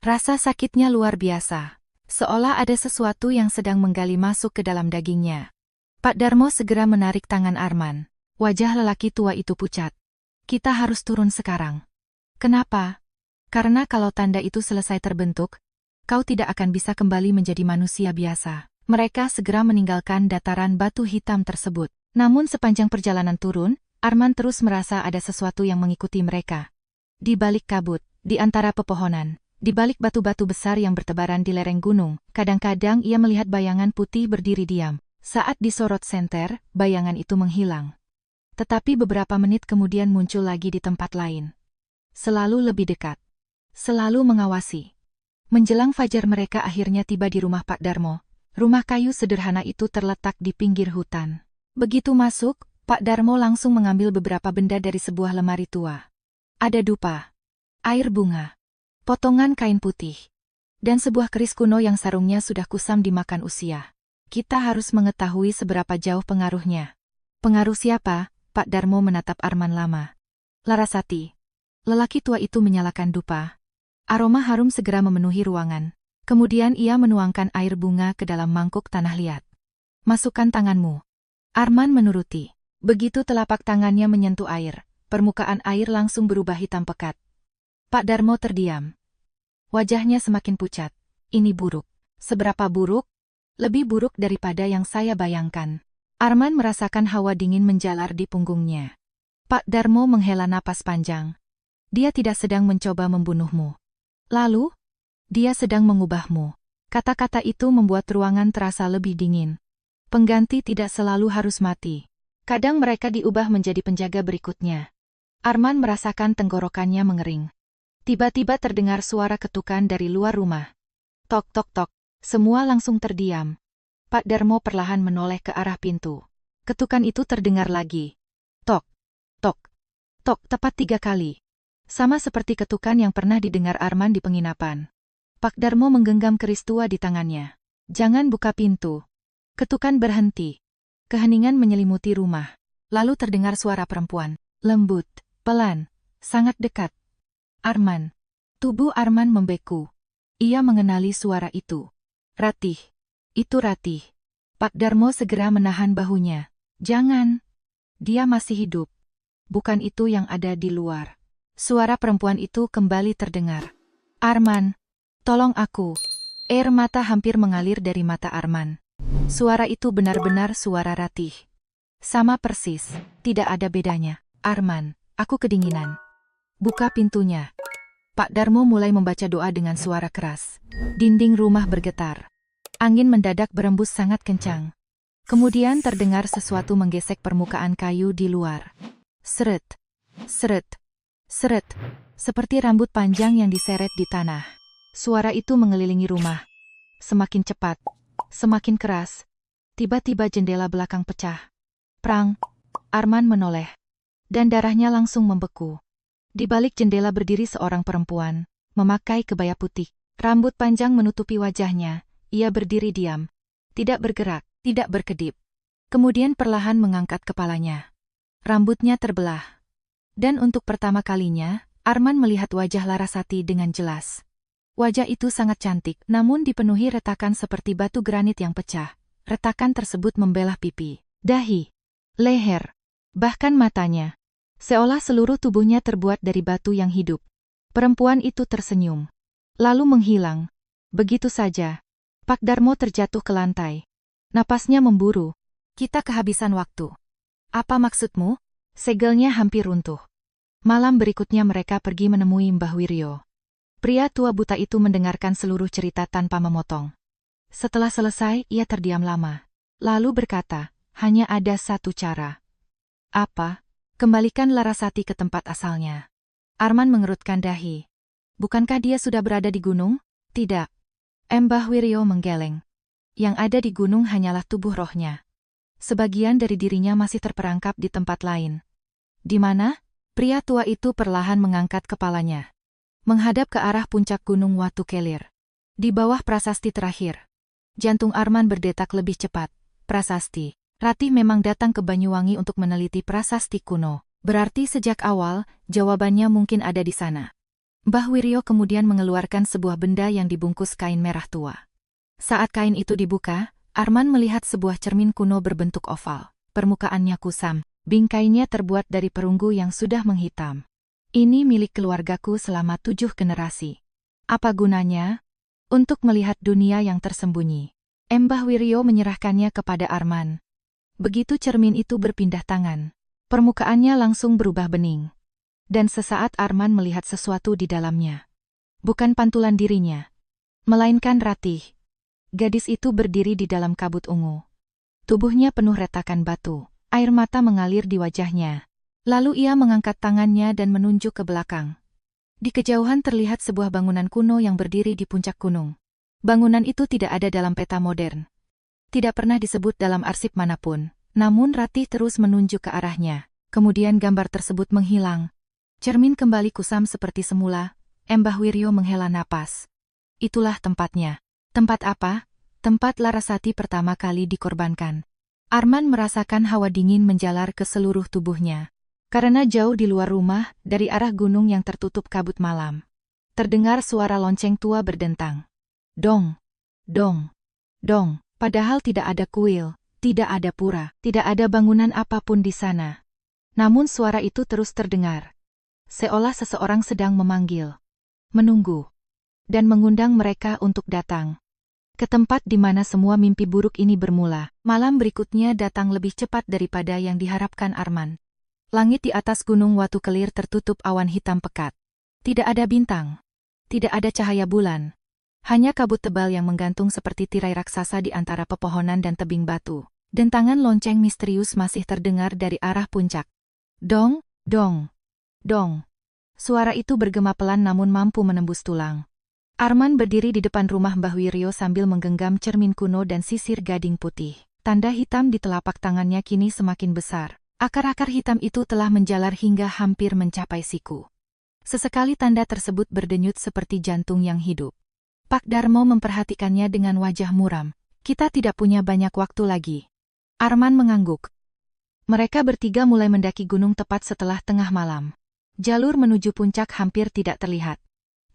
Rasa sakitnya luar biasa, seolah ada sesuatu yang sedang menggali masuk ke dalam dagingnya. Pak Darmo segera menarik tangan Arman. Wajah lelaki tua itu pucat. "Kita harus turun sekarang." "Kenapa?" "Karena kalau tanda itu selesai terbentuk, kau tidak akan bisa kembali menjadi manusia biasa." Mereka segera meninggalkan dataran batu hitam tersebut. Namun sepanjang perjalanan turun, Arman terus merasa ada sesuatu yang mengikuti mereka. Di balik kabut, di antara pepohonan, di balik batu-batu besar yang bertebaran di lereng gunung, kadang-kadang ia melihat bayangan putih berdiri diam. Saat disorot senter, bayangan itu menghilang. Tetapi beberapa menit kemudian muncul lagi di tempat lain. Selalu lebih dekat. Selalu mengawasi. Menjelang fajar mereka akhirnya tiba di rumah Pak Darmo. Rumah kayu sederhana itu terletak di pinggir hutan. Begitu masuk, Pak Darmo langsung mengambil beberapa benda dari sebuah lemari tua. Ada dupa, air bunga, potongan kain putih, dan sebuah keris kuno yang sarungnya sudah kusam dimakan usia. Kita harus mengetahui seberapa jauh pengaruhnya. Pengaruh siapa? Pak Darmo menatap Arman lama. Larasati. Lelaki tua itu menyalakan dupa. Aroma harum segera memenuhi ruangan. Kemudian ia menuangkan air bunga ke dalam mangkuk tanah liat. "Masukkan tanganmu." Arman menuruti. Begitu telapak tangannya menyentuh air, permukaan air langsung berubah hitam pekat. Pak Darmo terdiam. Wajahnya semakin pucat. "Ini buruk." "Seberapa buruk?" "Lebih buruk daripada yang saya bayangkan." Arman merasakan hawa dingin menjalar di punggungnya. Pak Darmo menghela napas panjang. "Dia tidak sedang mencoba membunuhmu. Lalu, dia sedang mengubahmu." Kata-kata itu membuat ruangan terasa lebih dingin. Pengganti tidak selalu harus mati. Kadang mereka diubah menjadi penjaga berikutnya. Arman merasakan tenggorokannya mengering. Tiba-tiba terdengar suara ketukan dari luar rumah. Tok tok tok. Semua langsung terdiam. Pak Darmo perlahan menoleh ke arah pintu. Ketukan itu terdengar lagi. Tok, tok, tok tepat 3 kali. Sama seperti ketukan yang pernah didengar Arman di penginapan. Pak Darmo menggenggam keris tua di tangannya. "Jangan buka pintu." Ketukan berhenti. Keheningan menyelimuti rumah. Lalu terdengar suara perempuan. Lembut, pelan, sangat dekat. "Arman." Tubuh Arman membeku. Ia mengenali suara itu. Ratih. Itu Ratih. Pak Darmo segera menahan bahunya. "Jangan. Dia masih hidup. Bukan itu yang ada di luar." Suara perempuan itu kembali terdengar. "Arman, tolong aku." Air mata hampir mengalir dari mata Arman. Suara itu benar-benar suara Ratih. Sama persis, tidak ada bedanya. "Arman, aku kedinginan. Buka pintunya." Pak Darmo mulai membaca doa dengan suara keras. Dinding rumah bergetar. Angin mendadak berembus sangat kencang. Kemudian terdengar sesuatu menggesek permukaan kayu di luar. Seret, seret, seret, seperti rambut panjang yang diseret di tanah. Suara itu mengelilingi rumah. Semakin cepat, semakin keras. Tiba-tiba jendela belakang pecah. Prang! Arman menoleh. Dan darahnya langsung membeku. Di balik jendela berdiri seorang perempuan, memakai kebaya putih. Rambut panjang menutupi wajahnya. Ia berdiri diam. Tidak bergerak, tidak berkedip. Kemudian perlahan mengangkat kepalanya. Rambutnya terbelah. Dan untuk pertama kalinya, Arman melihat wajah Larasati dengan jelas. Wajah itu sangat cantik, namun dipenuhi retakan seperti batu granit yang pecah. Retakan tersebut membelah pipi, dahi, leher, bahkan matanya. Seolah seluruh tubuhnya terbuat dari batu yang hidup. Perempuan itu tersenyum. Lalu menghilang. Begitu saja. Pak Darmo terjatuh ke lantai. Napasnya memburu. Kita kehabisan waktu. Apa maksudmu? Segelnya hampir runtuh. Malam berikutnya mereka pergi menemui Mbah Wiryo. Pria tua buta itu mendengarkan seluruh cerita tanpa memotong. Setelah selesai, ia terdiam lama. Lalu berkata, hanya ada satu cara. Apa? Kembalikan Larasati ke tempat asalnya. Arman mengerutkan dahi. Bukankah dia sudah berada di gunung? Tidak. Mbah Wiryo menggeleng. Yang ada di gunung hanyalah tubuh rohnya. Sebagian dari dirinya masih terperangkap di tempat lain. Di mana? Pria tua itu perlahan mengangkat kepalanya. Menghadap ke arah puncak gunung Watu Kelir. Di bawah prasasti terakhir. Jantung Arman berdetak lebih cepat. Prasasti. Ratih memang datang ke Banyuwangi untuk meneliti prasasti kuno. Berarti sejak awal, jawabannya mungkin ada di sana. Mbah Wiryo kemudian mengeluarkan sebuah benda yang dibungkus kain merah tua. Saat kain itu dibuka, Arman melihat sebuah cermin kuno berbentuk oval. Permukaannya kusam. Bingkainya terbuat dari perunggu yang sudah menghitam. Ini milik keluargaku selama 7 generasi. Apa gunanya? Untuk melihat dunia yang tersembunyi. Mbah Wiryo menyerahkannya kepada Arman. Begitu cermin itu berpindah tangan, permukaannya langsung berubah bening. Dan sesaat Arman melihat sesuatu di dalamnya. Bukan pantulan dirinya, melainkan Ratih. Gadis itu berdiri di dalam kabut ungu. Tubuhnya penuh retakan batu, air mata mengalir di wajahnya. Lalu ia mengangkat tangannya dan menunjuk ke belakang. Di kejauhan terlihat sebuah bangunan kuno yang berdiri di puncak gunung. Bangunan itu tidak ada dalam peta modern. Tidak pernah disebut dalam arsip manapun, namun Ratih terus menunjuk ke arahnya. Kemudian gambar tersebut menghilang. Cermin kembali kusam seperti semula. Mbah Wiryo menghela napas. Itulah tempatnya. Tempat apa? Tempat Larasati pertama kali dikorbankan. Arman merasakan hawa dingin menjalar ke seluruh tubuhnya. Karena jauh di luar rumah, dari arah gunung yang tertutup kabut malam, terdengar suara lonceng tua berdentang. Dong, dong, dong. Padahal tidak ada kuil, tidak ada pura, tidak ada bangunan apapun di sana. Namun suara itu terus terdengar. Seolah seseorang sedang memanggil, menunggu, dan mengundang mereka untuk datang ke tempat di mana semua mimpi buruk ini bermula. Malam berikutnya datang lebih cepat daripada yang diharapkan Arman. Langit di atas gunung Watu Kelir tertutup awan hitam pekat. Tidak ada bintang. Tidak ada cahaya bulan. Hanya kabut tebal yang menggantung seperti tirai raksasa di antara pepohonan dan tebing batu. Dentangan lonceng misterius masih terdengar dari arah puncak. Dong, dong, dong. Suara itu bergema pelan namun mampu menembus tulang. Arman berdiri di depan rumah Mbah Wiryo sambil menggenggam cermin kuno dan sisir gading putih. Tanda hitam di telapak tangannya kini semakin besar. Akar-akar hitam itu telah menjalar hingga hampir mencapai siku. Sesekali tanda tersebut berdenyut seperti jantung yang hidup. Pak Darmo memperhatikannya dengan wajah muram. Kita tidak punya banyak waktu lagi. Arman mengangguk. Mereka bertiga mulai mendaki gunung tepat setelah tengah malam. Jalur menuju puncak hampir tidak terlihat.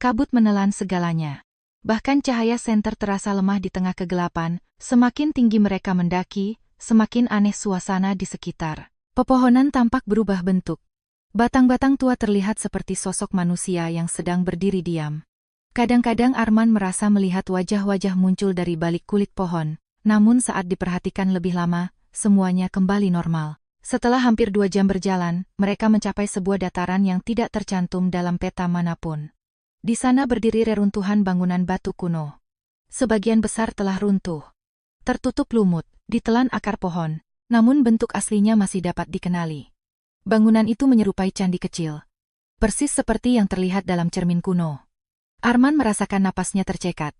Kabut menelan segalanya. Bahkan cahaya senter terasa lemah di tengah kegelapan. Semakin tinggi mereka mendaki, semakin aneh suasana di sekitar. Pepohonan tampak berubah bentuk. Batang-batang tua terlihat seperti sosok manusia yang sedang berdiri diam. Kadang-kadang Arman merasa melihat wajah-wajah muncul dari balik kulit pohon. Namun saat diperhatikan lebih lama, semuanya kembali normal. Setelah hampir 2 jam berjalan, mereka mencapai sebuah dataran yang tidak tercantum dalam peta manapun. Di sana berdiri reruntuhan bangunan batu kuno. Sebagian besar telah runtuh. Tertutup lumut, ditelan akar pohon, namun bentuk aslinya masih dapat dikenali. Bangunan itu menyerupai candi kecil. Persis seperti yang terlihat dalam cermin kuno. Arman merasakan napasnya tercekat.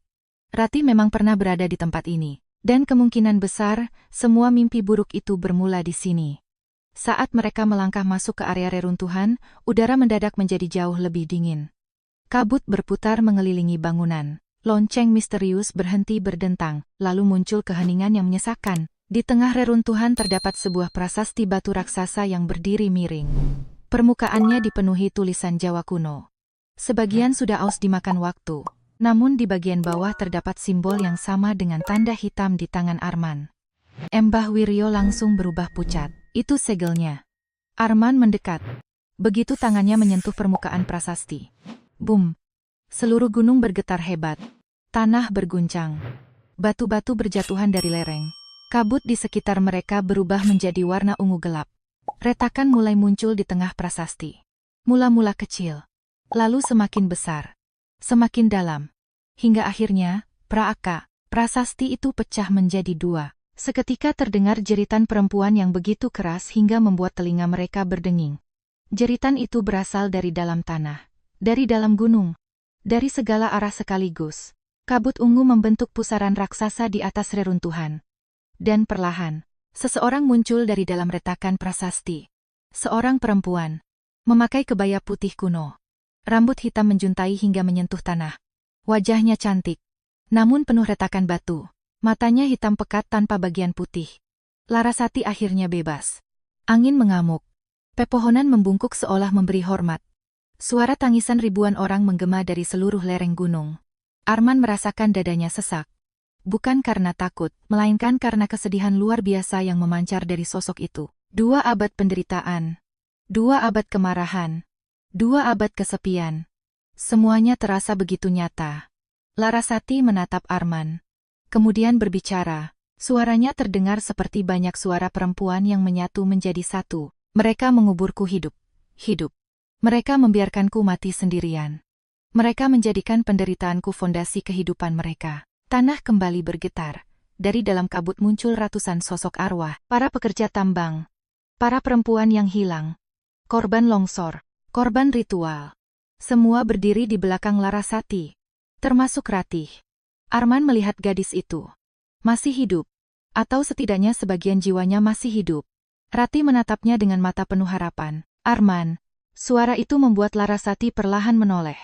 Ratih memang pernah berada di tempat ini. Dan kemungkinan besar, semua mimpi buruk itu bermula di sini. Saat mereka melangkah masuk ke area reruntuhan, udara mendadak menjadi jauh lebih dingin. Kabut berputar mengelilingi bangunan. Lonceng misterius berhenti berdentang, lalu muncul keheningan yang menyesakan. Di tengah reruntuhan terdapat sebuah prasasti batu raksasa yang berdiri miring. Permukaannya dipenuhi tulisan Jawa kuno. Sebagian sudah aus dimakan waktu. Namun di bagian bawah terdapat simbol yang sama dengan tanda hitam di tangan Arman. Mbah Wiryo langsung berubah pucat. Itu segelnya. Arman mendekat. Begitu tangannya menyentuh permukaan prasasti. Boom! Seluruh gunung bergetar hebat. Tanah berguncang. Batu-batu berjatuhan dari lereng. Kabut di sekitar mereka berubah menjadi warna ungu gelap. Retakan mulai muncul di tengah prasasti. Mula-mula kecil. Lalu semakin besar. Semakin dalam. Hingga akhirnya, prasasti itu pecah menjadi dua. Seketika terdengar jeritan perempuan yang begitu keras hingga membuat telinga mereka berdenging. Jeritan itu berasal dari dalam tanah. Dari dalam gunung. Dari segala arah sekaligus. Kabut ungu membentuk pusaran raksasa di atas reruntuhan. Dan perlahan, seseorang muncul dari dalam retakan prasasti. Seorang perempuan. Memakai kebaya putih kuno. Rambut hitam menjuntai hingga menyentuh tanah. Wajahnya cantik. Namun penuh retakan batu. Matanya hitam pekat tanpa bagian putih. Larasati akhirnya bebas. Angin mengamuk. Pepohonan membungkuk seolah memberi hormat. Suara tangisan ribuan orang menggema dari seluruh lereng gunung. Arman merasakan dadanya sesak. Bukan karena takut, melainkan karena kesedihan luar biasa yang memancar dari sosok itu. 2 abad penderitaan. 2 abad kemarahan. 2 abad kesepian. Semuanya terasa begitu nyata. Larasati menatap Arman. Kemudian berbicara. Suaranya terdengar seperti banyak suara perempuan yang menyatu menjadi satu. Mereka menguburku hidup. Hidup. Mereka membiarkanku mati sendirian. Mereka menjadikan penderitaanku fondasi kehidupan mereka. Tanah kembali bergetar. Dari dalam kabut muncul ratusan sosok arwah. Para pekerja tambang. Para perempuan yang hilang. Korban longsor. Korban ritual. Semua berdiri di belakang Larasati. Termasuk Ratih. Arman melihat gadis itu. Masih hidup. Atau setidaknya sebagian jiwanya masih hidup. Ratih menatapnya dengan mata penuh harapan. Arman. Suara itu membuat Larasati perlahan menoleh.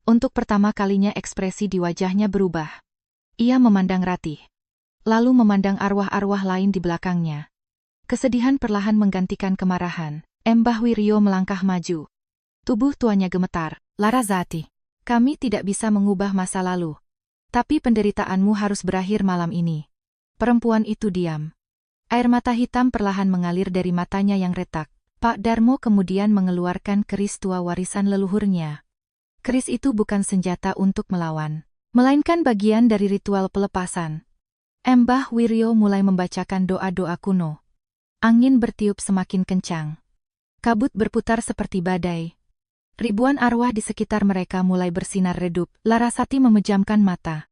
Untuk pertama kalinya ekspresi di wajahnya berubah. Ia memandang Ratih. Lalu memandang arwah-arwah lain di belakangnya. Kesedihan perlahan menggantikan kemarahan. Mbah Wiryo melangkah maju. Tubuh tuanya gemetar. Larasati, kami tidak bisa mengubah masa lalu. Tapi penderitaanmu harus berakhir malam ini. Perempuan itu diam. Air mata hitam perlahan mengalir dari matanya yang retak. Pak Darmo kemudian mengeluarkan keris tua warisan leluhurnya. Keris itu bukan senjata untuk melawan, melainkan bagian dari ritual pelepasan. Mbah Wiryo mulai membacakan doa-doa kuno. Angin bertiup semakin kencang. Kabut berputar seperti badai. Ribuan arwah di sekitar mereka mulai bersinar redup. Larasati memejamkan mata.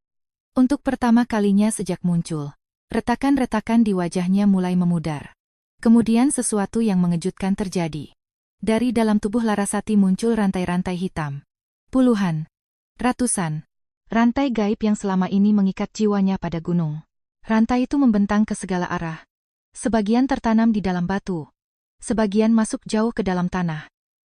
Untuk pertama kalinya sejak muncul, retakan-retakan di wajahnya mulai memudar. Kemudian sesuatu yang mengejutkan terjadi. Dari dalam tubuh Larasati muncul rantai-rantai hitam. Puluhan, ratusan, rantai gaib yang selama ini mengikat jiwanya pada gunung. Rantai itu membentang ke segala arah. Sebagian tertanam di dalam batu. Sebagian masuk jauh ke dalam tanah.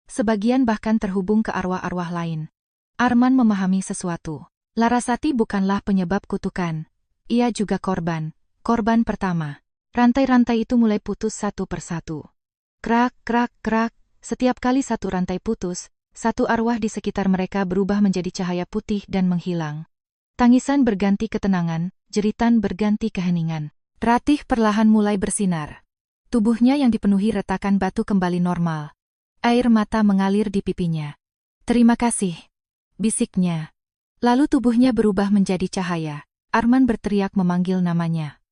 Sebagian bahkan terhubung ke arwah-arwah lain. Arman memahami sesuatu. Larasati bukanlah penyebab kutukan. Ia juga korban. Korban pertama. Rantai-rantai itu mulai putus satu persatu. Krak, krak, krak. Setiap kali satu rantai putus, satu arwah di sekitar mereka berubah menjadi cahaya putih dan menghilang. Tangisan berganti ketenangan, jeritan berganti keheningan. Ratih perlahan mulai bersinar. Tubuhnya yang dipenuhi retakan batu kembali normal. Air mata mengalir di pipinya. Terima kasih, bisiknya. Lalu tubuhnya berubah menjadi cahaya. Arman berteriak memanggil namanya.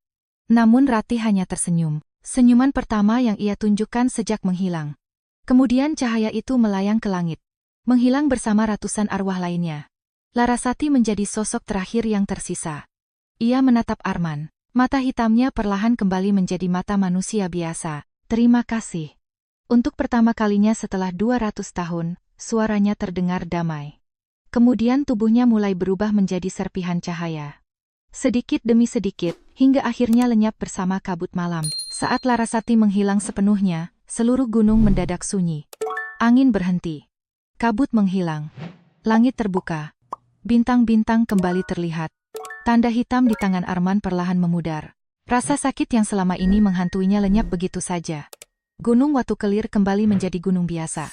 Namun Ratih hanya tersenyum. Senyuman pertama yang ia tunjukkan sejak menghilang. Kemudian cahaya itu melayang ke langit. Menghilang bersama ratusan arwah lainnya. Larasati menjadi sosok terakhir yang tersisa. Ia menatap Arman. Mata hitamnya perlahan kembali menjadi mata manusia biasa. Terima kasih. Untuk pertama kalinya setelah 200 tahun, suaranya terdengar damai. Kemudian tubuhnya mulai berubah menjadi serpihan cahaya. Sedikit demi sedikit, hingga akhirnya lenyap bersama kabut malam. Saat Larasati menghilang sepenuhnya, seluruh gunung mendadak sunyi. Angin berhenti. Kabut menghilang. Langit terbuka. Bintang-bintang kembali terlihat. Tanda hitam di tangan Arman perlahan memudar. Rasa sakit yang selama ini menghantuinya lenyap begitu saja. Gunung Watu Kelir kembali menjadi gunung biasa.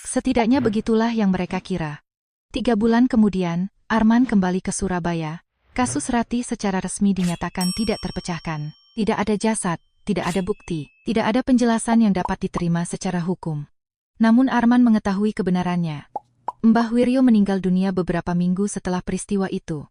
Setidaknya begitulah yang mereka kira. 3 bulan kemudian, Arman kembali ke Surabaya. Kasus Rati secara resmi dinyatakan tidak terpecahkan. Tidak ada jasad, tidak ada bukti, tidak ada penjelasan yang dapat diterima secara hukum. Namun Arman mengetahui kebenarannya. Mbah Wiryo meninggal dunia beberapa minggu setelah peristiwa itu.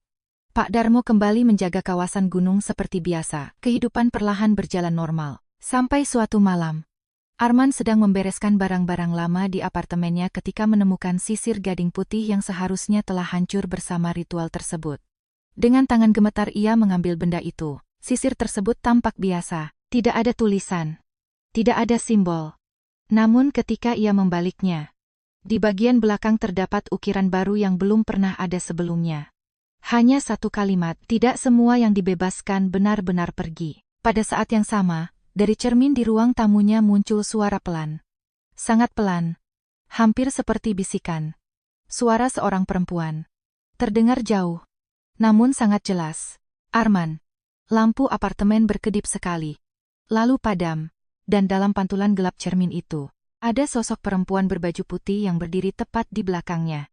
Pak Darmo kembali menjaga kawasan gunung seperti biasa. Kehidupan perlahan berjalan normal. Sampai suatu malam, Arman sedang membereskan barang-barang lama di apartemennya ketika menemukan sisir gading putih yang seharusnya telah hancur bersama ritual tersebut. Dengan tangan gemetar ia mengambil benda itu. Sisir tersebut tampak biasa, tidak ada tulisan, tidak ada simbol. Namun ketika ia membaliknya, di bagian belakang terdapat ukiran baru yang belum pernah ada sebelumnya. Hanya satu kalimat, tidak semua yang dibebaskan benar-benar pergi. Pada saat yang sama, dari cermin di ruang tamunya muncul suara pelan. Sangat pelan, hampir seperti bisikan. Suara seorang perempuan. Terdengar jauh, namun sangat jelas. Arman. Lampu apartemen berkedip sekali. Lalu padam, dan dalam pantulan gelap cermin itu, ada sosok perempuan berbaju putih yang berdiri tepat di belakangnya.